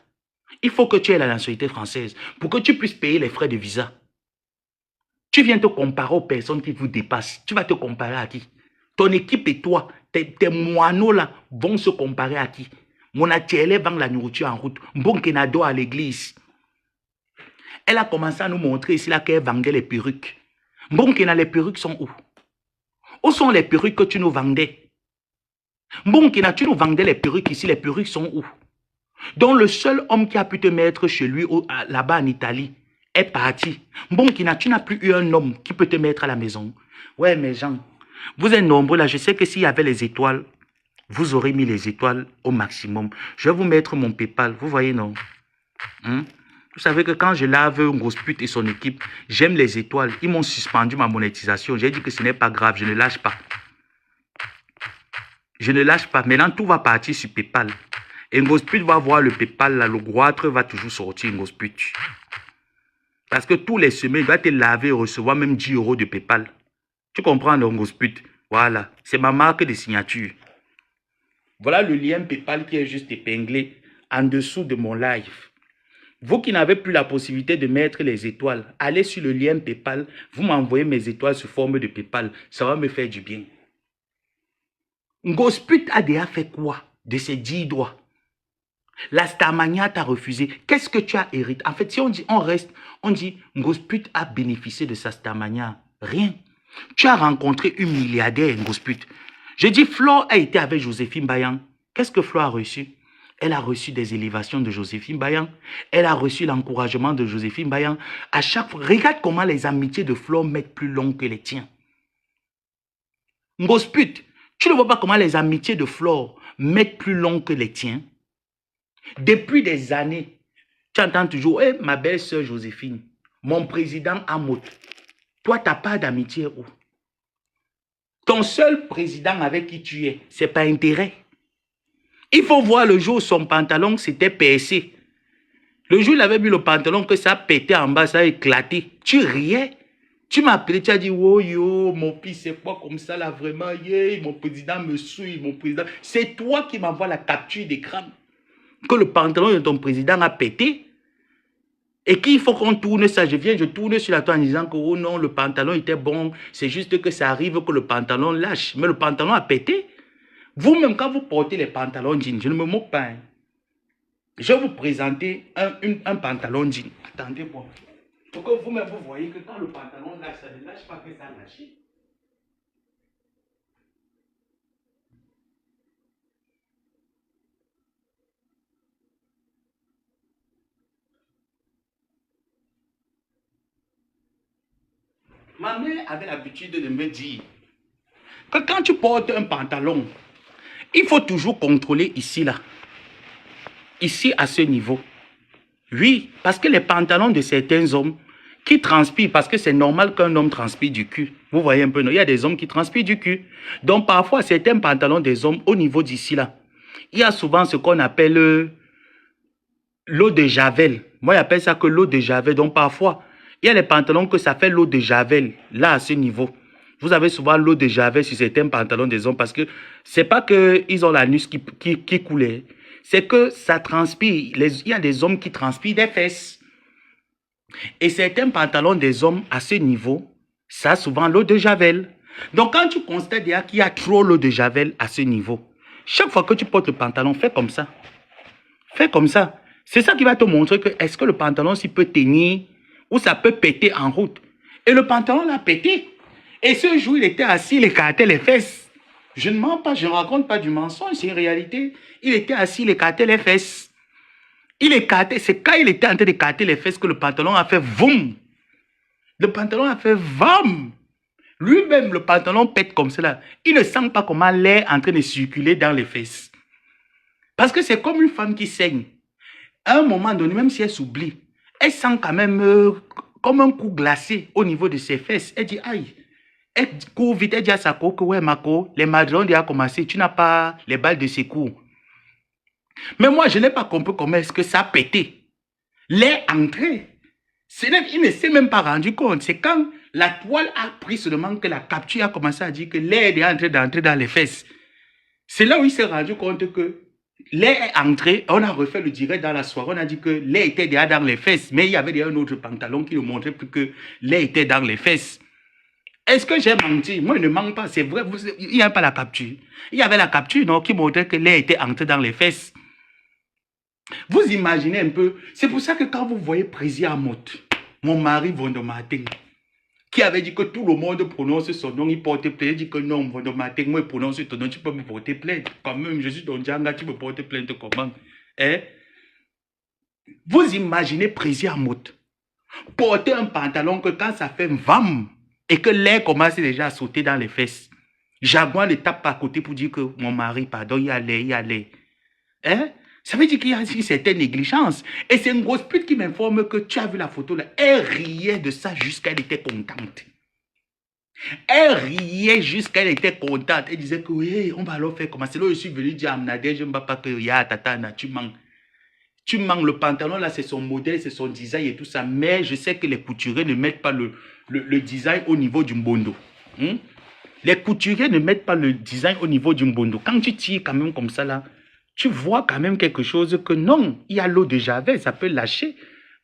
Il faut que tu aies la nationalité française pour que tu puisses payer les frais de visa. Tu viens te comparer aux personnes qui vous dépassent. Tu vas te comparer à qui? Ton équipe et toi, tes moineaux là, vont se comparer à qui? Mon atelier vend la nourriture en route. Bon Kenado à l'église. Elle a commencé à nous montrer ici là qu'elle vendait les perruques. Bon Kenado, les perruques sont où? Où sont les perruques que tu nous vendais? Bon Kenado, tu nous vendais les perruques ici, les perruques sont où? Donc le seul homme qui a pu te mettre chez lui là-bas en Italie est parti. Bon Kenado, tu n'as plus eu un homme qui peut te mettre à la maison. Ouais, mes gens, vous êtes nombreux là. Je sais que s'il y avait les étoiles, vous aurez mis les étoiles au maximum. Je vais vous mettre mon PayPal. Vous voyez, non? Vous savez que quand je lave Ngosput et son équipe, j'aime les étoiles. Ils m'ont suspendu ma monétisation. J'ai dit que ce n'est pas grave, je ne lâche pas. Je ne lâche pas. Maintenant, tout va partir sur PayPal. Et Ngosput va voir le PayPal, là, le goitre va toujours sortir, Ngosput. Parce que tous les semaines, il va te laver et recevoir même 10 € de PayPal. Tu comprends, Ngosput? Voilà. C'est ma marque de signature. Voilà le lien PayPal qui est juste épinglé en dessous de mon live. Vous qui n'avez plus la possibilité de mettre les étoiles, allez sur le lien PayPal, vous m'envoyez mes étoiles sous forme de PayPal. Ça va me faire du bien. Ngosput a déjà fait quoi de ses 10 doigts? La Starmania t'a refusé. Qu'est-ce que tu as hérité? En fait, si on dit, on dit, Ngosput a bénéficié de sa Starmania. Rien. Tu as rencontré une milliardaire, Ngosput. Je dis, Flore a été avec Joséphine Bayan. Qu'est-ce que Flore a reçu? Elle a reçu des élévations de Joséphine Bayan. Elle a reçu l'encouragement de Joséphine Bayan. À chaque fois, regarde comment les amitiés de Flore mettent plus long que les tiens. Ngosput, tu ne vois pas comment les amitiés de Flore mettent plus long que les tiens? Depuis des années, tu entends toujours, hey, ma belle-sœur Joséphine, mon président Amot, toi, tu n'as pas d'amitié où? Ton seul président avec qui tu es, ce n'est pas intérêt. Il faut voir le jour où son pantalon s'était percé. Le jour où il avait mis le pantalon, que ça pétait en bas, ça a éclaté. Tu riais. Tu m'as appelé, tu as dit, oh yo, mon fils, c'est quoi comme ça là, vraiment, yeah, mon président me suit, mon président. C'est toi qui m'envoies la capture d'écran. Que le pantalon de ton président a pété. Et qu'il faut qu'on tourne ça. Je tourne sur la toile en disant que oh non, le pantalon était bon. C'est juste que ça arrive que le pantalon lâche. Mais le pantalon a pété. Vous-même, quand vous portez les pantalons jeans, je ne me moque pas. Hein. Je vais vous présenter un pantalon jean. Attendez, bon. Pour que vous-même, vous voyez que quand le pantalon lâche, ça ne lâche pas que ça lâche. Ma mère avait l'habitude de me dire que quand tu portes un pantalon, il faut toujours contrôler ici, là. Ici, à ce niveau. Oui, parce que les pantalons de certains hommes qui transpirent, parce que c'est normal qu'un homme transpire du cul. Vous voyez un peu, non? Il y a des hommes qui transpirent du cul. Donc, parfois, certains pantalons des hommes, au niveau d'ici, là, il y a souvent ce qu'on appelle l'eau de Javel. Moi, j'appelle ça que l'eau de Javel. Donc, parfois, il y a les pantalons que ça fait l'eau de Javel, là, à ce niveau. Vous avez souvent l'eau de Javel sur certains pantalons des hommes parce que c'est pas qu'ils ont l'anus qui coulait. C'est que ça transpire. Il y a des hommes qui transpirent des fesses. Et certains pantalons des hommes à ce niveau, ça a souvent l'eau de Javel. Donc, quand tu constates qu'il y a trop l'eau de Javel à ce niveau, chaque fois que tu portes le pantalon, fais comme ça. Fais comme ça. C'est ça qui va te montrer que est-ce que le pantalon s'il peut tenir ou ça peut péter en route. Et le pantalon l'a pété. Et ce jour, il était assis, il écartait les fesses. Je ne mens pas, je ne raconte pas du mensonge, c'est une réalité. Il était assis, il écartait les fesses. Il écartait, c'est quand il était en train d'écarter les fesses que le pantalon a fait voum. Le pantalon a fait vam. Lui-même, le pantalon pète comme cela. Il ne sent pas comment l'air est en train de circuler dans les fesses. Parce que c'est comme une femme qui saigne. À un moment donné, même si elle s'oublie, elle sent quand même comme un coup glacé au niveau de ses fesses. Elle dit, aïe. Elle court vite, elle dit à sa co que ouais, Mako, les madrons ont déjà commencé, tu n'as pas les balles de secours. Mais moi, je n'ai pas compris comment est-ce que ça a pété. L'air entré. Il ne s'est même pas rendu compte. C'est quand la toile a pris seulement que la capture a commencé à dire que l'air est en train d'entrer dans les fesses. C'est là où il s'est rendu compte que l'air est entré. On a refait le direct dans la soirée. On a dit que l'air était déjà dans les fesses. Mais il y avait déjà un autre pantalon qui ne montrait plus que l'air était dans les fesses. Est-ce que j'ai menti? Moi, je ne mens pas. C'est vrai. Il n'y a pas la capture. Il y avait la capture, non, qui montrait que l'air était entré dans les fesses. Vous imaginez un peu. C'est pour ça que quand vous voyez Président Amot, mon mari Vondomating, qui avait dit que tout le monde prononce son nom, il portait plainte. Il dit que non, Vondomating, moi, je prononce ton nom, tu peux me porter plainte. Quand même, je suis ton djanga, tu me portes plainte comment? Hein? Vous imaginez Président Amot porter un pantalon que quand ça fait vam, et que l'air commence déjà à sauter dans les fesses. Jaguar ne tape pas à côté pour dire que mon mari, pardon, il y a l'air. Hein? Ça veut dire qu'il y a une certaine négligence. Et c'est une grosse pute qui m'informe que tu as vu la photo là. Elle riait de ça jusqu'à elle était contente. Elle riait jusqu'à elle était contente. Elle disait que oui, on va alors faire comment. C'est là où je suis venu dire à Mnadège, je ne pas que ya tata, tu manques. Tu manques le pantalon, là, c'est son modèle, c'est son design et tout ça. Mais je sais que les couturiers ne mettent pas le design au niveau du mbondo. Les couturiers ne mettent pas le design au niveau du mbondo. Quand tu tires quand même comme ça, là, tu vois quand même quelque chose que non, il y a l'eau de Javel, ça peut lâcher.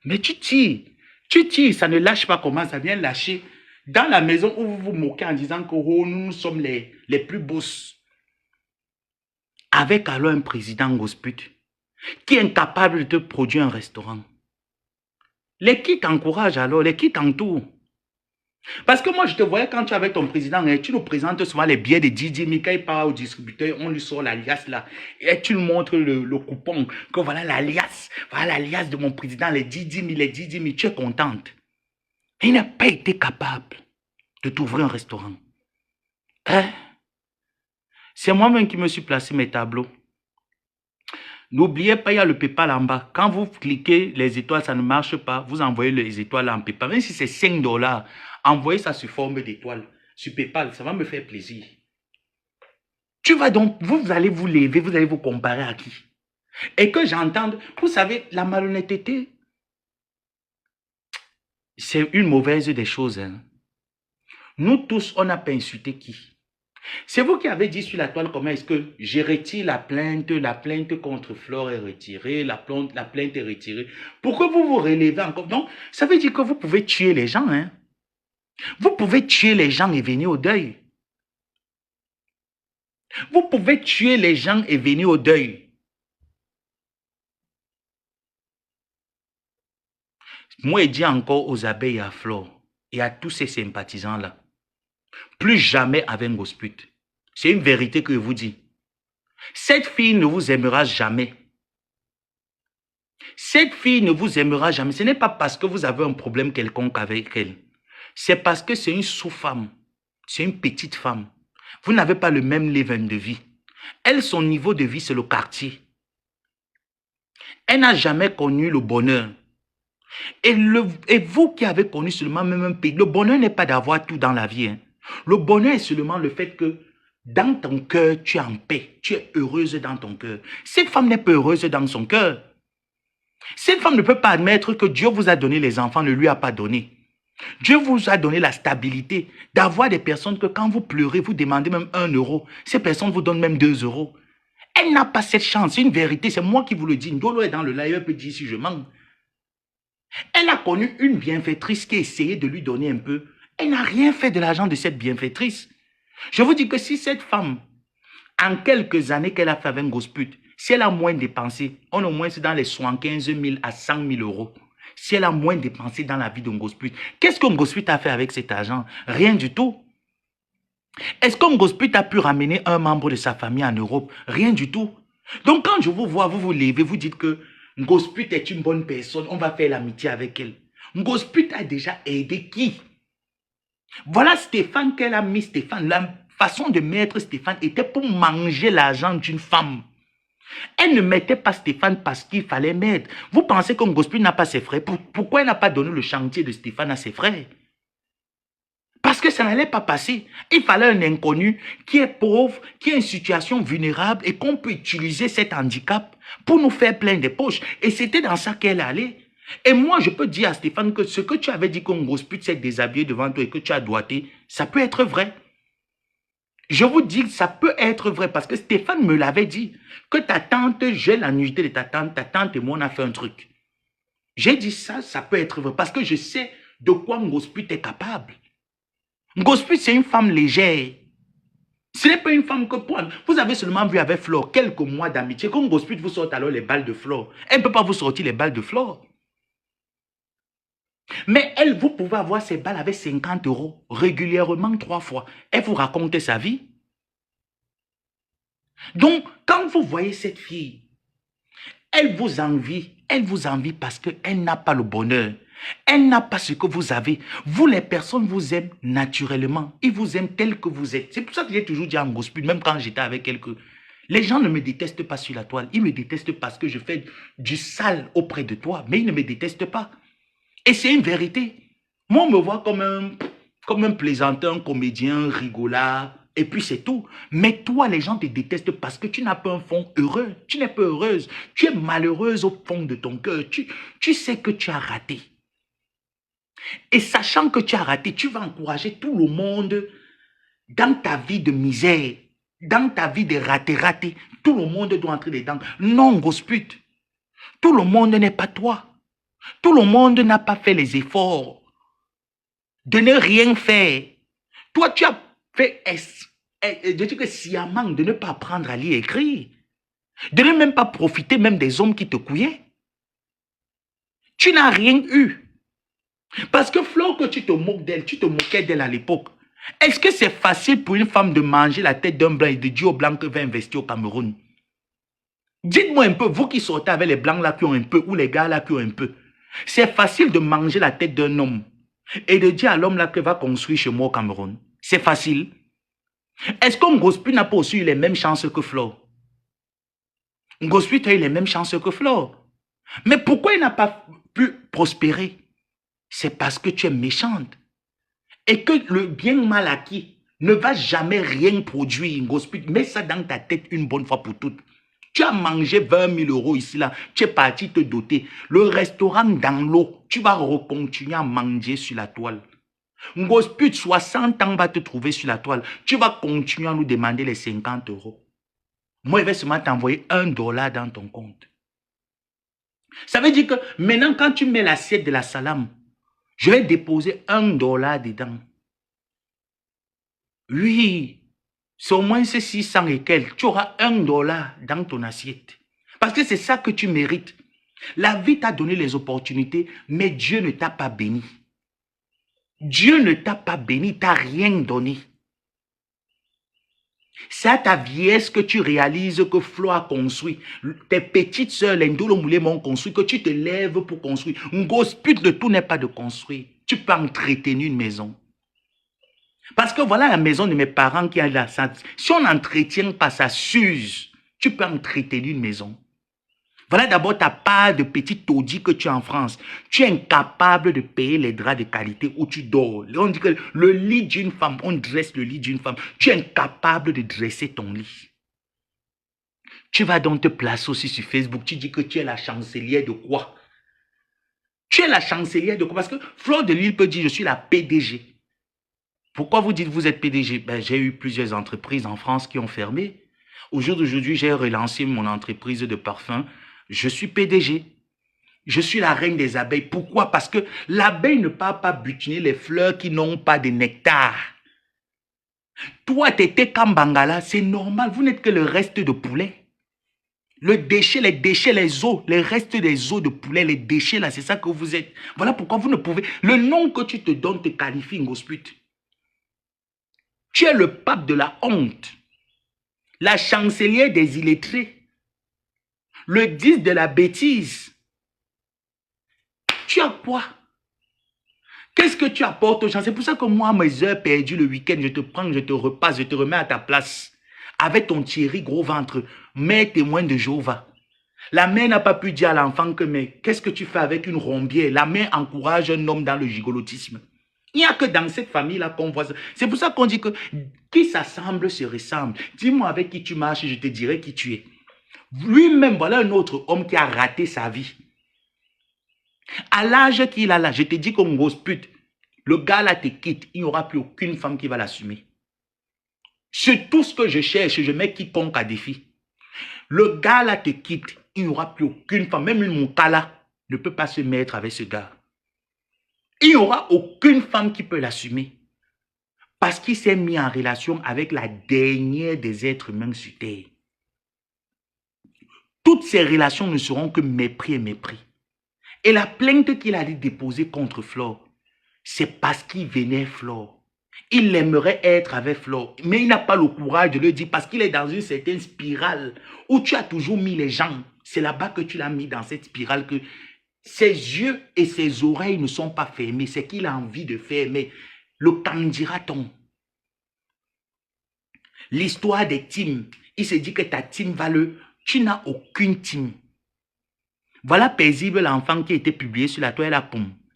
Mais tu tires, ça ne lâche pas comment ça vient lâcher. Dans la maison où vous vous moquez en disant que oh, nous sommes les plus boss. Avec alors un président gospute qui est incapable de produire un restaurant. Les qui t'encouragent alors, les qui t'entourent. Parce que moi, je te voyais quand tu es avec ton président, et tu nous présentes souvent les billets de 10 000, quand il part au distributeur, on lui sort l'alias là, et tu nous montres le coupon, que voilà l'alias de mon président, les 10 000, les 10 000, tu es contente. Il n'a pas été capable de t'ouvrir un restaurant. Hein? C'est moi-même qui me suis placé mes tableaux. N'oubliez pas, il y a le PayPal en bas. Quand vous cliquez les étoiles, ça ne marche pas. Vous envoyez les étoiles en PayPal. Même si c'est 5 $, envoyez ça sous forme d'étoiles. Sur PayPal, ça va me faire plaisir. Tu vas donc, vous allez vous lever, vous allez vous comparer à qui? Et que j'entende, vous savez, la malhonnêteté, c'est une mauvaise des choses. Hein. Nous tous, on n'a pas insulté qui? C'est vous qui avez dit sur la toile comment est-ce que je retire la plainte contre Flore est retirée, la plainte est retirée. Pourquoi vous vous relevez encore? Donc, ça veut dire que vous pouvez tuer les gens. Hein? Vous pouvez tuer les gens et venir au deuil. Vous pouvez tuer les gens et venir au deuil. Moi, je dis encore aux abeilles et à Flore et à tous ces sympathisants-là, plus jamais avec un gospute. C'est une vérité que je vous dis. Cette fille ne vous aimera jamais. Cette fille ne vous aimera jamais. Ce n'est pas parce que vous avez un problème quelconque avec elle. C'est parce que c'est une sous-femme. C'est une petite femme. Vous n'avez pas le même level de vie. Elle, son niveau de vie, c'est le quartier. Elle n'a jamais connu le bonheur. Et vous qui avez connu seulement même un pays, le bonheur n'est pas d'avoir tout dans la vie. Hein. Le bonheur est seulement le fait que dans ton cœur, tu es en paix. Tu es heureuse dans ton cœur. Cette femme n'est pas heureuse dans son cœur. Cette femme ne peut pas admettre que Dieu vous a donné les enfants, ne lui a pas donné. Dieu vous a donné la stabilité d'avoir des personnes que quand vous pleurez, vous demandez même 1 €. Ces personnes vous donnent même 2 €. Elle n'a pas cette chance. C'est une vérité. C'est moi qui vous le dis. Ndolo est dans le live. Elle peut dire si je mens. Elle a connu une bienfaitrice qui a essayé de lui donner un peu. Elle n'a rien fait de l'argent de cette bienfaitrice. Je vous dis que si cette femme, en quelques années qu'elle a fait avec un gospute, si elle a moins dépensé, on au moins c'est dans les 75 000 à 100 000 €. Si elle a moins dépensé dans la vie d'un gospute, qu'est-ce qu'un gospute a fait avec cet argent? Rien du tout. Est-ce qu'un gospute a pu ramener un membre de sa famille en Europe? Rien du tout. Donc quand je vous vois, vous vous levez, vous dites que Ngospute est une bonne personne, on va faire l'amitié avec elle. Ngospute a déjà aidé qui? Voilà Stéphane qu'elle a mis, Stéphane. La façon de mettre Stéphane était pour manger l'argent d'une femme. Elle ne mettait pas Stéphane parce qu'il fallait mettre. Vous pensez que Ngospute n'a pas ses frères? Pourquoi elle n'a pas donné le chantier de Stéphane à ses frères? Parce que ça n'allait pas passer. Il fallait un inconnu qui est pauvre, qui est en situation vulnérable et qu'on peut utiliser cet handicap pour nous faire plein de poches. Et c'était dans ça qu'elle allait. Et moi, je peux dire à Stéphane que ce que tu avais dit qu'un gospute s'est déshabillé devant toi et que tu as doigté, ça peut être vrai. Je vous dis que ça peut être vrai parce que Stéphane me l'avait dit. Que ta tante, j'ai la nuitée de ta tante et moi on a fait un truc. J'ai dit ça, ça peut être vrai parce que je sais de quoi Ngospute est capable. Ngospute, c'est une femme légère. Ce n'est pas une femme que pour... Vous avez seulement vu avec Flore quelques mois d'amitié. Quand Ngospute vous sort alors les balles de Flore. Elle ne peut pas vous sortir les balles de Flore. Mais elle, vous pouvez avoir ces balles avec 50 € régulièrement 3 fois. Elle vous raconte sa vie. Donc, quand vous voyez cette fille, elle vous envie parce qu'elle n'a pas le bonheur. Elle n'a pas ce que vous avez. Vous, les personnes vous aiment naturellement. Ils vous aiment tel que vous êtes. C'est pour ça que j'ai toujours dit en gospel, même quand j'étais avec quelqu'un, les gens ne me détestent pas sur la toile. Ils me détestent parce que je fais du sale auprès de toi. Mais ils ne me détestent pas. Et c'est une vérité. Moi, on me voit comme comme un plaisanteur, un comédien, un rigolard, et puis c'est tout. Mais toi, les gens te détestent parce que tu n'as pas un fond heureux. Tu n'es pas heureuse. Tu es malheureuse au fond de ton cœur. Tu sais que tu as raté. Et sachant que tu as raté, tu vas encourager tout le monde dans ta vie de misère, dans ta vie de raté. Tout le monde doit entrer dedans. Non, grosse pute. Tout le monde n'est pas toi. Tout le monde n'a pas fait les efforts de ne rien faire. Toi, tu as fait, je dis que sciemment, de ne pas apprendre à lire et écrire. De ne même pas profiter même des hommes qui te couillaient. Tu n'as rien eu. Parce que Flo, que tu te moques d'elle, tu te moquais d'elle à l'époque. Est-ce que c'est facile pour une femme de manger la tête d'un blanc et de dire au blanc que va investir au Cameroun? Dites-moi un peu, vous qui sortez avec les blancs là qui ont un peu, ou les gars là qui ont un peu. C'est facile de manger la tête d'un homme et de dire à l'homme là que va construire chez moi au Cameroun. C'est facile. Est-ce que Ngospi n'a pas aussi eu les mêmes chances que Flo? Ngospi a eu les mêmes chances que Flo. Mais pourquoi il n'a pas pu prospérer? C'est parce que tu es méchante. Et que le bien mal acquis ne va jamais rien produire, Ngospi. Mets ça dans ta tête une bonne fois pour toutes. Tu as mangé 20 000 euros ici, là. Tu es parti te doter. Le restaurant dans l'eau, tu vas continuer à manger sur la toile. Ngospi, 60 ans va te trouver sur la toile. Tu vas continuer à nous demander les 50 euros. Moi, je vais seulement t'envoyer $1 dans ton compte. Ça veut dire que maintenant, quand tu mets l'assiette de la salame, je vais déposer $1 dedans. Oui. C'est au moins 600 et quelques. Tu auras $1 dans ton assiette. Parce que c'est ça que tu mérites. La vie t'a donné les opportunités, mais Dieu ne t'a pas béni. Dieu ne t'a pas béni, t'a rien donné. C'est à ta vieillesse que tu réalises que Flo a construit. Tes petites sœurs, les Ndolo Moulé m'ont construit, que tu te lèves pour construire. Un gosse pute de tout n'est pas de construire. Tu peux entretenir une maison. Parce que voilà la maison de mes parents qui est là. Si on n'entretient pas, ça s'use. Tu peux entretenir une maison. Voilà d'abord ta part de petit taudis que tu as en France. Tu es incapable de payer les draps de qualité où tu dors. On dit que le lit d'une femme, on dresse le lit d'une femme. Tu es incapable de dresser ton lit. Tu vas donc te placer aussi sur Facebook. Tu dis que tu es la chancelière de quoi? Tu es la chancelière de quoi? Parce que Fleur de Lille peut dire je suis la PDG. Pourquoi vous dites que vous êtes PDG? Ben, j'ai eu plusieurs entreprises en France qui ont fermé. Au jour d'aujourd'hui, j'ai relancé mon entreprise de parfum. Je suis PDG. Je suis la reine des abeilles. Pourquoi? Parce que l'abeille ne part pas butiner les fleurs qui n'ont pas de nectar. Toi, tu étais Kambangala, c'est normal. Vous n'êtes que le reste de poulet. Le déchet, les déchets, les os, les restes des os de poulet, les déchets là, c'est ça que vous êtes. Voilà pourquoi vous ne pouvez... Le nom que tu te donnes te qualifie, Ngosput. Tu es le pape de la honte, la chancelière des illettrés, le 10 de la bêtise. Tu as quoi? Qu'est-ce que tu apportes aux gens? C'est pour ça que moi, mes heures perdues le week-end, je te prends, je te repasse, je te remets à ta place. Avec ton Thierry gros ventre, mère témoin de Jéhovah. La mère n'a pas pu dire à l'enfant que, mais qu'est-ce que tu fais avec une rombière? La mère encourage un homme dans le gigolotisme. Il n'y a que dans cette famille-là qu'on voit ça. C'est pour ça qu'on dit que qui s'assemble se ressemble. Dis-moi avec qui tu marches, je te dirai qui tu es. Lui-même, voilà un autre homme qui a raté sa vie. À l'âge qu'il a là, je te dis qu'on grosse pute, le gars là te quitte, il n'y aura plus aucune femme qui va l'assumer. C'est tout ce que je cherche, je mets quiconque à défi. Le gars là te quitte, il n'y aura plus aucune femme, même mon cas là ne peut pas se mettre avec ce gars. Il n'y aura aucune femme qui peut l'assumer. Parce qu'il s'est mis en relation avec la dernière des êtres humains sur terre. Toutes ces relations ne seront que mépris et mépris. Et la plainte qu'il allait déposer contre Flore, c'est parce qu'il venait Flore. Il aimerait être avec Flore, mais il n'a pas le courage de le dire parce qu'il est dans une certaine spirale où tu as toujours mis les gens. C'est là-bas que tu l'as mis dans cette spirale que ses yeux et ses oreilles ne sont pas fermés. C'est qu'il a envie de faire, mais le candidat-on. L'histoire des teams. Il se dit que ta team va le... Tu n'as aucune team. Voilà paisible l'enfant qui a été publié sur la toile.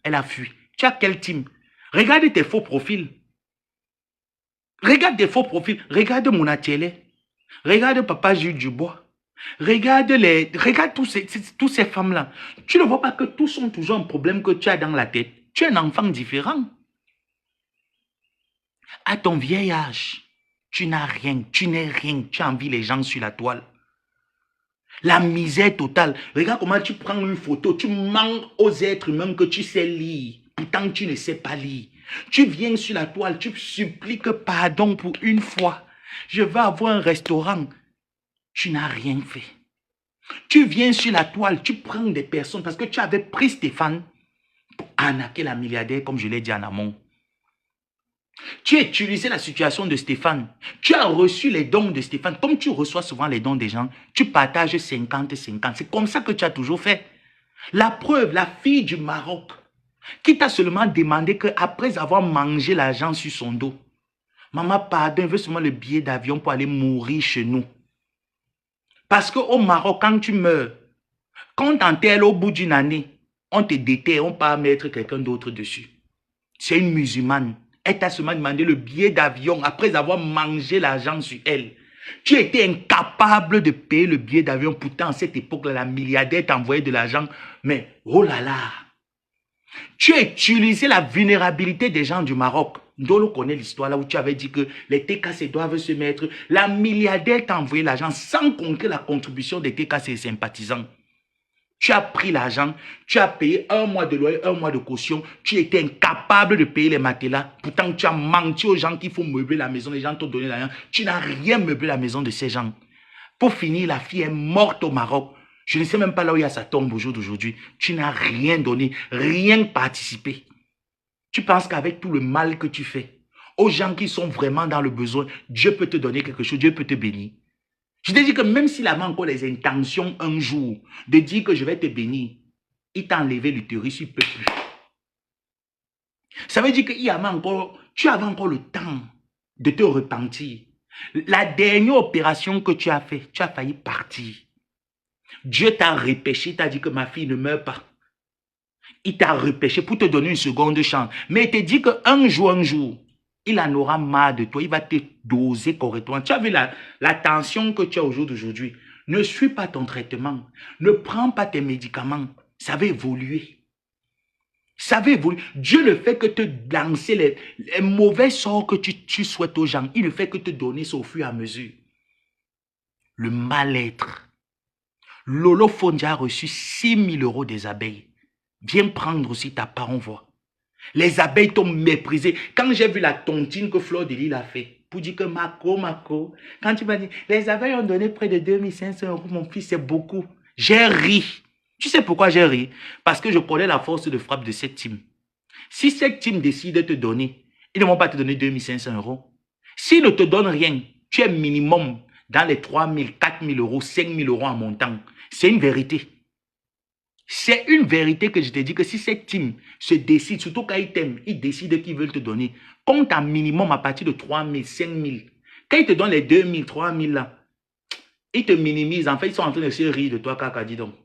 Elle a fui. Tu as quelle team? Regarde tes faux profils. Regarde des faux profils. Regarde Monatiele. Regarde Papa Jules Dubois. Regarde tous ces femmes-là. Tu ne vois pas que tous sont toujours un problème que tu as dans la tête. Tu es un enfant différent. À ton vieil âge, tu n'as rien, tu n'es rien. Tu envies les gens sur la toile. La misère totale. Regarde comment tu prends une photo. Tu mens aux êtres humains que tu sais lire. Pourtant, tu ne sais pas lire. Tu viens sur la toile. Tu suppliques pardon pour une fois. Je veux avoir un restaurant. Tu n'as rien fait. Tu viens sur la toile. Tu prends des personnes parce que tu avais pris Stéphane pour arnaquer la milliardaire, comme je l'ai dit en amont. Tu as utilisé la situation de Stéphane. Tu as reçu les dons de Stéphane. Comme tu reçois souvent les dons des gens, tu partages 50-50. C'est comme ça que tu as toujours fait. La preuve, la fille du Maroc, qui t'a seulement demandé qu'après avoir mangé l'argent sur son dos, maman, pardon, elle veut seulement le billet d'avion pour aller mourir chez nous. Parce qu'au Maroc, quand tu meurs, quand t'enterres au bout d'une année, on te déterre, on peut mettre quelqu'un d'autre dessus. C'est une musulmane. Elle t'a seulement demandé le billet d'avion après avoir mangé l'argent sur elle. Tu étais incapable de payer le billet d'avion. Pourtant, à cette époque-là, la milliardaire t'envoyait de l'argent. Mais, oh là là, tu as utilisé la vulnérabilité des gens du Maroc. Dolo connaît l'histoire là où tu avais dit que les TKC doivent se mettre. La milliardaire t'a envoyé l'argent sans compter la contribution des TKC et sympathisants. Tu as pris l'argent, tu as payé 1 mois de loyer, 1 mois de caution. Tu étais incapable de payer les matelas. Pourtant, tu as menti aux gens qu'il faut meubler la maison. Les gens t'ont donné l'argent. Tu n'as rien meublé la maison de ces gens. Pour finir, la fille est morte au Maroc. Je ne sais même pas là où il y a sa tombe au jour d'aujourd'hui. Tu n'as rien donné, rien participé. Tu penses qu'avec tout le mal que tu fais, aux gens qui sont vraiment dans le besoin, Dieu peut te donner quelque chose, Dieu peut te bénir. Je te dis que même s'il avait encore les intentions un jour de dire que je vais te bénir, il t'a enlevé l'utérus, il ne peut plus. Ça veut dire que tu avais encore le temps de te repentir. La dernière opération que tu as faite, tu as failli partir. Dieu t'a repêché, t'a dit que ma fille ne meurt pas. Il t'a repêché pour te donner une seconde chance. Mais il te dit qu'un jour, il en aura marre de toi. Il va te doser correctement. Tu as vu la tension que tu as au jour d'aujourd'hui. Ne suis pas ton traitement. Ne prends pas tes médicaments. Ça va évoluer. Ça va évoluer. Dieu ne fait que te lancer les mauvais sorts que tu souhaites aux gens. Il ne fait que te donner ça au fur et à mesure. Le mal-être. Lolo Fondia a reçu 6 000 € des abeilles. Viens prendre aussi ta part, on voit. Les abeilles t'ont méprisé. Quand j'ai vu la tontine que Fleur de Lille a fait, pour dire que Marco, quand tu m'as dit, les abeilles ont donné près de 2500 €, mon fils, c'est beaucoup. J'ai ri. Tu sais pourquoi j'ai ri? Parce que je connais la force de frappe de cette team. Si cette team décide de te donner, ils ne vont pas te donner 2500 €. S'ils ne te donnent rien, tu es minimum dans les 3 000, 4 000 €, 5 000 € en montant. C'est une vérité. C'est une vérité que je te dis que si cette team se décide, surtout quand ils t'aiment, ils décident qu'ils veulent te donner, compte un minimum à partir de 3 000, 5 000. Quand ils te donnent les 2 000, 3 000 là, ils te minimisent. En fait, ils sont en train de se rire de toi, Kaka, dis donc.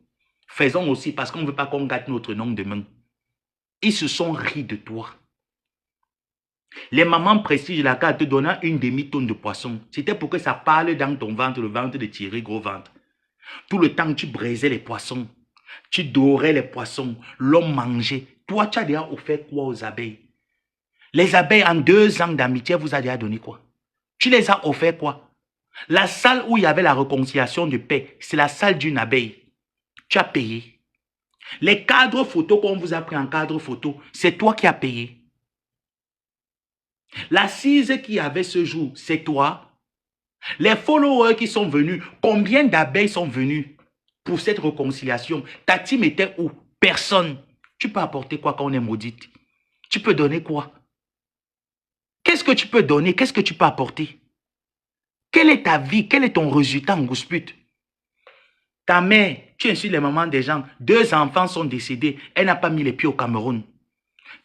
Faisons aussi parce qu'on ne veut pas qu'on gâte notre nom demain. Ils se sont ris de toi. Les mamans prestige la carte te donnant une demi-tonne de poisson. C'était pour que ça parle dans ton ventre, le ventre de Thierry, gros ventre. Tout le temps, tu braisais les poissons. Tu dorais les poissons. L'homme mangeait. Toi, tu as déjà offert quoi aux abeilles? Les abeilles, en 2 ans d'amitié, vous a déjà donné quoi? Tu les as offert quoi? La salle où il y avait la réconciliation de paix, c'est la salle d'une abeille. Tu as payé. Les cadres photos qu'on vous a pris en cadre photo, c'est toi qui as payé. L'assise qu'il y avait ce jour, c'est toi. Les followers qui sont venus, combien d'abeilles sont venues pour cette réconciliation? Ta team était où? Personne. Tu peux apporter quoi quand on est maudite? Tu peux donner quoi? Qu'est-ce que tu peux donner? Qu'est-ce que tu peux apporter? Quelle est ta vie? Quel est ton résultat en Gouspute? Ta mère, tu insultes les mamans des gens. 2 enfants sont décédés. Elle n'a pas mis les pieds au Cameroun.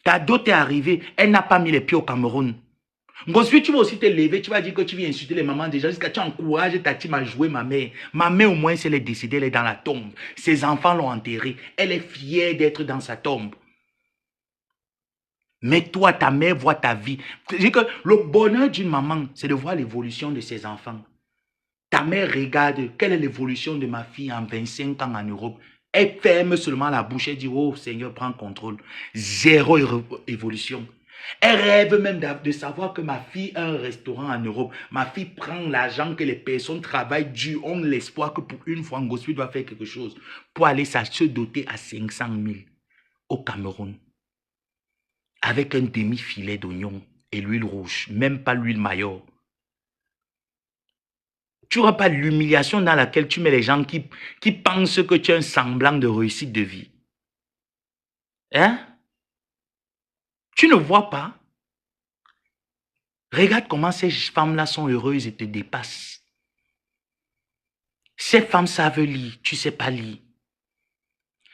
Ta dot est arrivée. Elle n'a pas mis les pieds au Cameroun. Ensuite, tu vas aussi te lever. Tu vas dire que tu viens insulter les mamans des gens jusqu'à tu encourages ta team à jouer ma mère. Ma mère, au moins, si elle est décédée, elle est dans la tombe. Ses enfants l'ont enterrée. Elle est fière d'être dans sa tombe. Mais toi, ta mère voit ta vie. C'est que le bonheur d'une maman, c'est de voir l'évolution de ses enfants. Ta mère regarde quelle est l'évolution de ma fille en 25 ans en Europe. Elle ferme seulement la bouche et dit, oh Seigneur, prends contrôle. Zéro évolution. Elle rêve même de savoir que ma fille a un restaurant en Europe. Ma fille prend l'argent que les personnes travaillent dur, ont l'espoir que pour une fois, Ngospi doit faire quelque chose pour aller se doter à 500 000 au Cameroun. Avec un demi-filet d'oignon et l'huile rouge, même pas l'huile maillot. Tu n'auras pas l'humiliation dans laquelle tu mets les gens qui pensent que tu as un semblant de réussite de vie. Hein? Tu ne vois pas? Regarde comment ces femmes-là sont heureuses et te dépassent. Ces femmes savent lire, tu ne sais pas lire.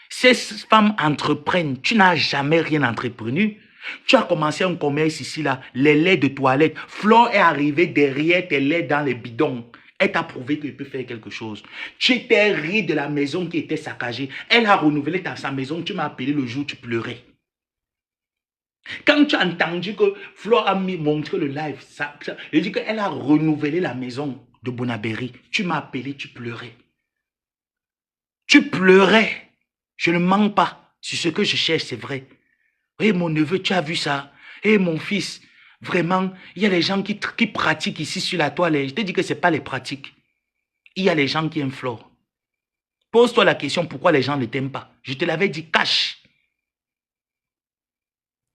Ces femmes entreprennent, tu n'as jamais rien entrepris. Tu as commencé un commerce ici, là, les laits de toilette. Flore est arrivée derrière tes laits dans les bidons. Elle t'a prouvé qu'il peut faire quelque chose. Tu étais ri de la maison qui était saccagée. Elle a renouvelé sa maison. Tu m'as appelé le jour où tu pleurais. Quand tu as entendu que Flore a montré le live, je dis qu'elle a renouvelé la maison de Bonabéry. Tu m'as appelé, tu pleurais. Tu pleurais. Je ne mens pas. C'est ce que je cherche, c'est vrai. Eh mon neveu, tu as vu ça? Eh mon fils, vraiment, il y a les gens qui pratiquent ici sur la toile. Je te dis que ce n'est pas les pratiques. Il y a les gens qui aiment Flore. Pose-toi la question, pourquoi les gens ne t'aiment pas? Je te l'avais dit, cache.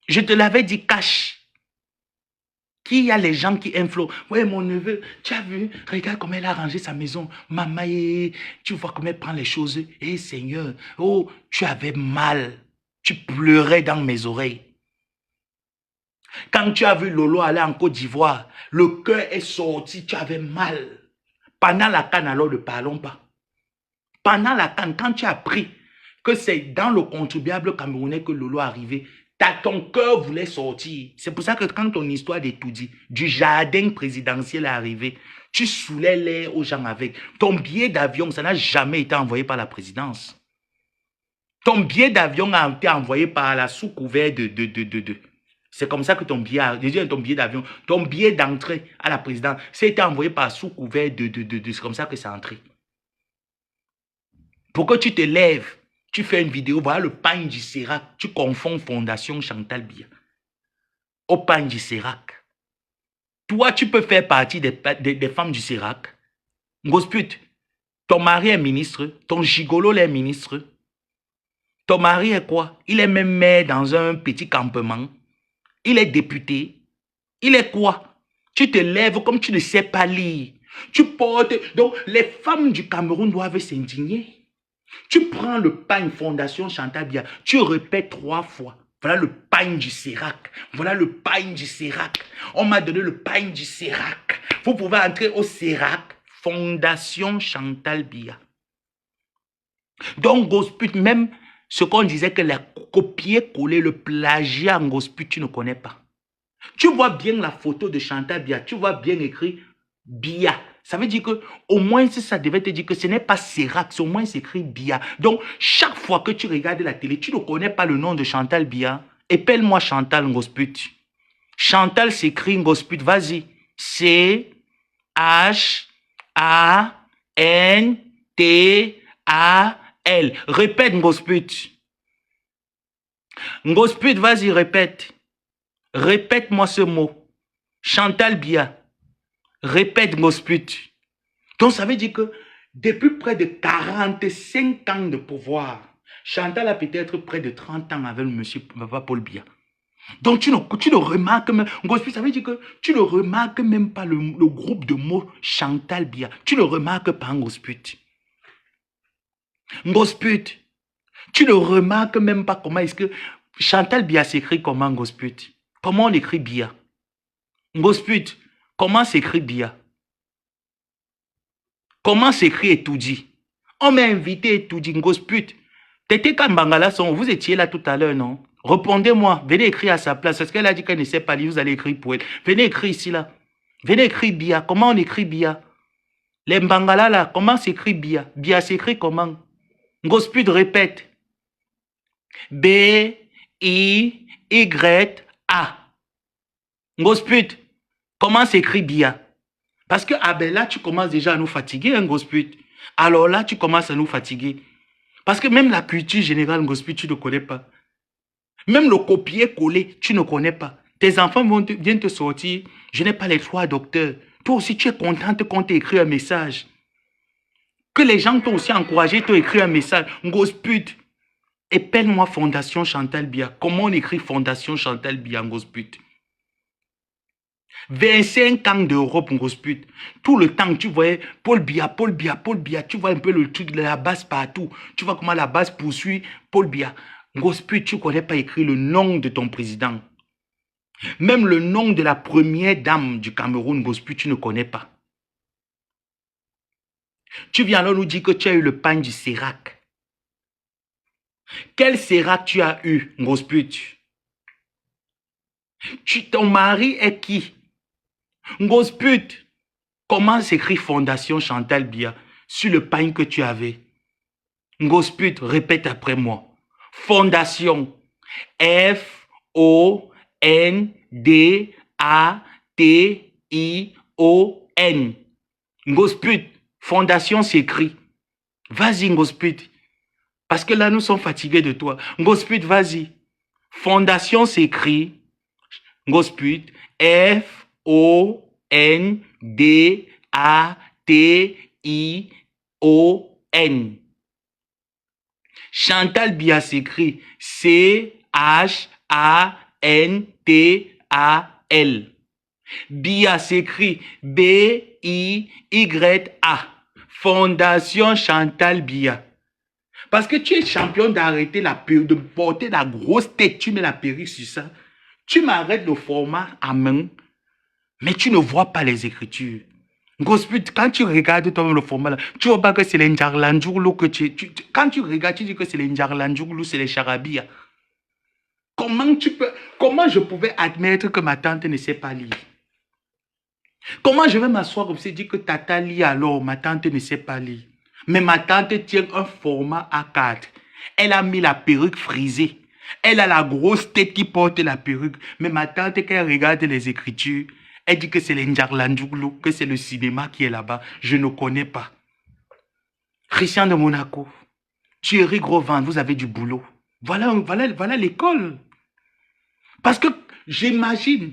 Je te l'avais dit, cache. Qui y a les gens qui aiment Flore? Oui, mon neveu, tu as vu? Regarde comment elle a rangé sa maison. Maman, tu vois comment elle prend les choses. Eh Seigneur, oh, tu avais mal. Tu pleurais dans mes oreilles. Quand tu as vu Lolo aller en Côte d'Ivoire, le cœur est sorti, tu avais mal. Pendant la CAN, alors ne parlons pas. Pendant la CAN, quand tu as appris que c'est dans le contribuable camerounais que Lolo est arrivé, ton cœur voulait sortir. C'est pour ça que quand ton histoire d'étudier du jardin présidentiel est arrivé, tu saoulais l'air aux gens avec. Ton billet d'avion, ça n'a jamais été envoyé par la présidence. Ton billet d'avion a été envoyé par la sous-couvert de. C'est comme ça que ton billet d'avion, ton billet d'entrée à la présidence, c'était envoyé par sous-couvert de. C'est comme ça que c'est entré. Pour que tu te lèves, tu fais une vidéo, voilà le pain du Sérac, tu confonds Fondation Chantal Biya au pain du Sérac. Toi, tu peux faire partie des femmes du Sérac. Ngosput, ton mari est ministre, ton gigolo est ministre. Ton mari est quoi? Il est même maire dans un petit campement. Il est député. Il est quoi? Tu te lèves comme tu ne sais pas lire. Tu portes... Donc, les femmes du Cameroun doivent s'indigner. Tu prends le pain Fondation Chantal Biya, tu répètes 3 fois. Voilà le pain du Sérac. Voilà le pain du Sérac. On m'a donné le pain du Sérac. Vous pouvez entrer au Sérac. Fondation Chantal Biya. Donc, Ngosput, même ce qu'on disait que la copier-coller, le plagiat en Ngosput, tu ne connais pas. Tu vois bien la photo de Chantal Biya, tu vois bien écrit Biya. Ça veut dire que, au moins, si ça devait te dire que ce n'est pas Sérac, au moins c'est écrit Biya. Donc, chaque fois que tu regardes la télé, tu ne connais pas le nom de Chantal Biya. Épelle-moi Chantal Ngosput. Chantal s'écrit Ngosput, vas-y. C-H-A-N-T-A-L. Répète Ngosput. Ngosput, vas-y, répète. Répète-moi ce mot. Chantal Biya. Répète Ngosput. Donc, ça veut dire que depuis près de 45 ans de pouvoir, Chantal a peut-être près de 30 ans avec le monsieur Papa Paul Biya. Donc, tu ne remarques même, Ngosput, ça veut dire que tu ne remarques même pas le groupe de mots Chantal Biya. Tu ne remarques pas Ngosput. Ngosput, tu ne remarques même pas comment est-ce que Chantal Biya s'écrit comment Ngosput. Comment on écrit Biya? Ngosput, comment s'écrit Biya? Comment s'écrit Etoudi? On m'a invité Etoudi, Ngosput. Tété Kambangala, vous étiez là tout à l'heure, non? Répondez-moi, venez écrire à sa place. Parce qu'elle a dit qu'elle ne sait pas lire, vous allez écrire pour elle. Venez écrire ici, là. Venez écrire Biya. Comment on écrit Biya? Les Mbangala, là, comment s'écrit Biya? Biya s'écrit comment? Ngosput répète. B-I-Y-A. Ah, Ngosput, comment s'écrit Bia? Parce que ah ben là, tu commences déjà à nous fatiguer, hein, Ngosput. Alors là, tu commences à nous fatiguer. Parce que même la culture générale, Ngosput, tu ne connais pas. Même le copier-coller, tu ne connais pas. Tes enfants viennent te sortir. Je n'ai pas les 3 docteurs. Toi aussi, tu es contente qu'on t'écrit un message. Que les gens t'ont aussi encouragé, t'ont écrit un message. Ngosput, épelle-moi Fondation Chantal Bia. Comment on écrit Fondation Chantal Bia, Ngosput? 25 ans d'Europe, Ngosput. Tout le temps, tu voyais Paul Biya, Paul Biya, Paul Biya. Tu vois un peu le truc de la base partout. Tu vois comment la base poursuit Paul Biya. Ngosput, tu ne connais pas écrit le nom de ton président. Même le nom de la première dame du Cameroun, Ngosput, tu ne connais pas. Tu viens alors nous dire que tu as eu le pain du Sérac. Quel Sérac tu as eu, Ngosput? Ton mari est qui? Ngosput, comment s'écrit Fondation Chantal Bia sur le pain que tu avais? Ngosput, répète après moi. Fondation. F-O-N-D-A-T-I-O-N. Ngosput, Fondation s'écrit. Vas-y, Ngosput. Parce que là, nous sommes fatigués de toi. Ngosput, vas-y. Fondation s'écrit. Ngosput, F-O-N-D-A-T-I-O-N. Chantal Bia s'écrit C-H-A-N-T-A-L. Bia s'écrit B-I-Y-A. Fondation Chantal Bia. Parce que tu es champion d'arrêter de porter la grosse tête. Tu mets la perruque sur ça. Tu m'arrêtes le format à main. Mais tu ne vois pas les écritures. Ngosput, quand tu regardes toi le format là, tu vois pas que c'est les Ndjarlandjouglo que quand tu regardes, tu dis que c'est les Ndjarlandjouglo, c'est les charabia. Comment je pouvais admettre que ma tante ne sait pas lire? Comment je vais m'asseoir comme ça et dire que tata lit alors, ma tante ne sait pas lire? Mais ma tante tient un format A4. Elle a mis la perruque frisée. Elle a la grosse tête qui porte la perruque. Mais ma tante, quand elle regarde les écritures, elle dit que c'est les Ndjarlandjouglo, que c'est le cinéma qui est là-bas. Je ne connais pas. Christian de Monaco, Thierry Gros-Ventre, vous avez du boulot. Voilà l'école. Parce que j'imagine,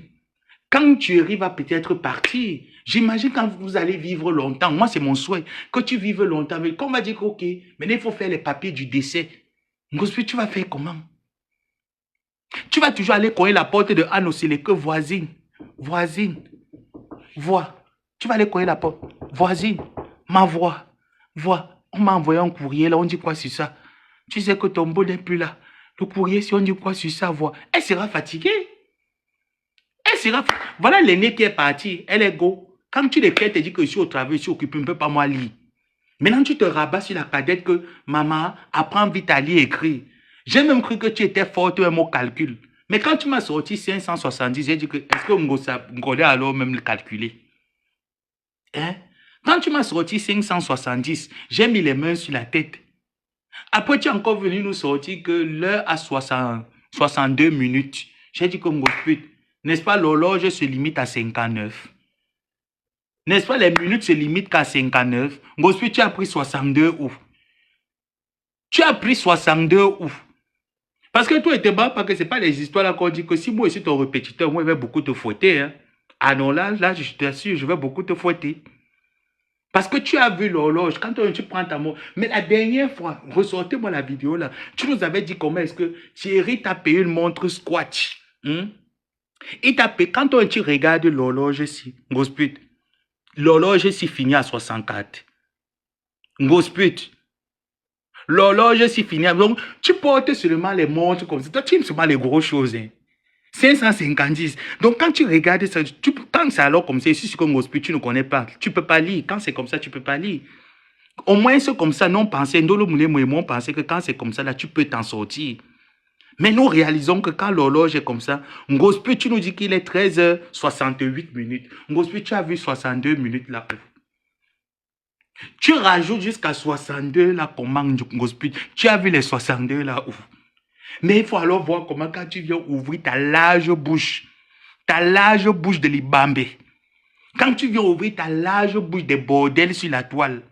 quand Thierry va peut-être partir, j'imagine quand vous allez vivre longtemps, moi c'est mon souhait, que tu vives longtemps, mais qu'on va dire ok, maintenant il faut faire les papiers du décès. Ngosput, tu vas faire comment? Tu vas toujours aller cogner la porte de Anne que voisine. Voisine, voix. Tu vas aller cogner la porte. Voisine, ma voix. Voix. On m'a envoyé un courrier là, on dit quoi sur ça? Tu sais que ton beau n'est plus là. Le courrier, si on dit quoi sur ça, voix. Elle sera fatiguée. Elle sera. Voilà l'aînée qui est partie. Elle est go. Quand tu l'écris, tu dis que je suis au travail, je suis occupé, je ne peux pas moi lire. Maintenant, tu te rabats sur la cadette que maman, apprends vite à lire et écrire. J'ai même cru que tu étais forte un mot calcul. Mais quand tu m'as sorti 570, j'ai dit que est-ce que Ngolé alors même le calculer? Hein? Quand tu m'as sorti 570, j'ai mis les mains sur la tête. Après, tu es encore venu nous sortir que l'heure a 62 minutes. J'ai dit que Ngosput, n'est-ce pas, l'horloge se limite à 59. N'est-ce pas, les minutes se limitent qu'à 59. Ngosput, tu as pris 62 où? Tu as pris 62 où? Parce que toi, tu es bas, parce que ce n'est pas les histoires là qu'on dit que si moi aussi ton répétiteur, moi, je vais beaucoup te fouetter. Hein. Ah non, là, je t'assure, je vais beaucoup te fouetter. Parce que tu as vu l'horloge, quand tu prends ta mot. Mais la dernière fois, ressortez-moi la vidéo là, tu nous avais dit comment est-ce que Thierry t'a payé une montre Swatch. Il t'a payé, quand tu regardes l'horloge ici, Ngosput, l'horloge ici finit à 64. Ngosput, l'horloge ici finit à... Donc, tu portes seulement les montres comme ça. Toi, tu aimes seulement les grosses choses. Hein. 550. Donc, quand tu regardes ça, quand c'est alors comme ça, si c'est comme Ngosput, tu ne connais pas, tu ne peux pas lire. Quand c'est comme ça, tu ne peux pas lire. Au moins, c'est comme ça, non pensé. Ndolo Moulé Mouémon pensait que quand c'est comme ça, là, tu peux t'en sortir. Mais nous réalisons que quand l'horloge est comme ça, Ngosput, tu nous dis qu'il est 13h68 minutes. Ngosput, tu as vu 62 minutes là. Tu rajoutes jusqu'à 62 là, comment Ngosput? Tu as vu les 62 là où? Mais il faut alors voir comment quand tu viens ouvrir ta large bouche de l'Ibambé, quand tu viens ouvrir ta large bouche des bordels sur la toile,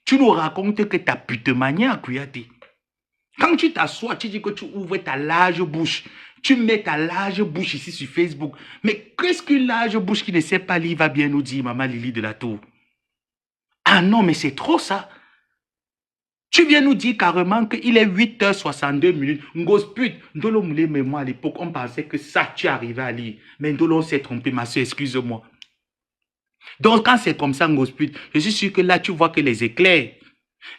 tu nous racontes que ta pute manière, Kouyaté. Quand tu t'assois, tu dis que tu ouvres ta large bouche, tu mets ta large bouche ici sur Facebook. Mais qu'est-ce qu'une large bouche qui ne sait pas lire va bien nous dire, maman Lily de la Tour? Ah non, mais c'est trop ça. Tu viens nous dire carrément qu'il est 8h62. Ngosput, Ndolo Moulé, mais moi à l'époque, on pensait que ça, tu arrivais à lire. Mais Ndolo s'est trompé, ma soeur, excuse-moi. Donc, quand c'est comme ça, Ngosput, je suis sûr que là, tu vois que les éclairs.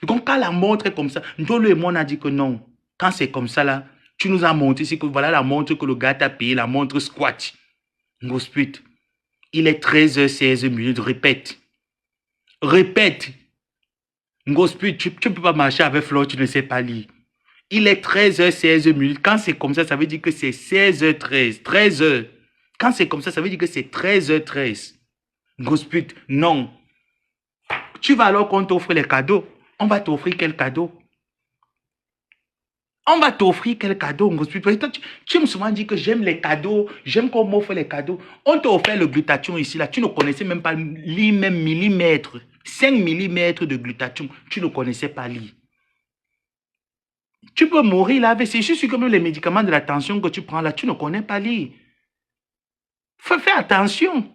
Donc, quand la montre est comme ça, Ndolo et moi, on a dit que non. Quand c'est comme ça, là, tu nous as montré ici que voilà la montre que le gars t'a payé, la montre squat. Ngosput, il est 13h16. Répète. Répète. Ngosput, tu ne peux pas marcher avec Flore, tu ne sais pas lire. Il est 13h16. Quand c'est comme ça veut dire que c'est 16h13. 13h. Quand c'est comme ça veut dire que c'est 13h13. Ngosput, non. Tu vas alors qu'on t'offre les cadeaux. On va t'offrir quel cadeau? On va t'offrir quel cadeau, Ngosput? Tu me souvent dit que j'aime les cadeaux, j'aime qu'on m'offre les cadeaux. On t'a offert le glutathion ici, là. Tu ne connaissais même pas lire, même millimètre. 5 millimètres de glutathion. Tu ne connaissais pas lire. Tu peux mourir là. C'est juste comme les médicaments de la tension que tu prends là. Tu ne connais pas lire. Faut faire attention.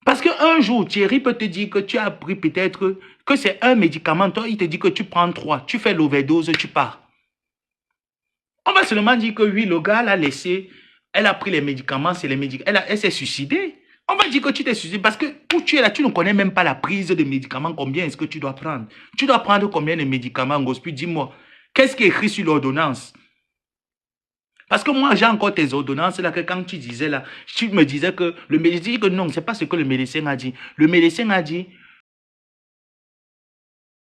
Parce qu'un jour, Thierry peut te dire que tu as pris peut-être que c'est un médicament. Toi, il te dit que tu prends 3. Tu fais l'overdose, tu pars. On va seulement dire que oui, le gars l'a laissé. Elle a pris les médicaments, c'est les médicaments. Elle s'est suicidée. On va dire que tu t'es suicidé parce que où tu es là, tu ne connais même pas la prise de médicaments. Combien est-ce que tu dois prendre? Tu dois prendre combien de médicaments, Ngosput? Dis-moi. Qu'est-ce qui est écrit sur l'ordonnance? Parce que moi, j'ai encore tes ordonnances là, que quand tu disais là, tu me disais que le médecin dit que non, c'est pas ce que le médecin a dit. Le médecin a dit,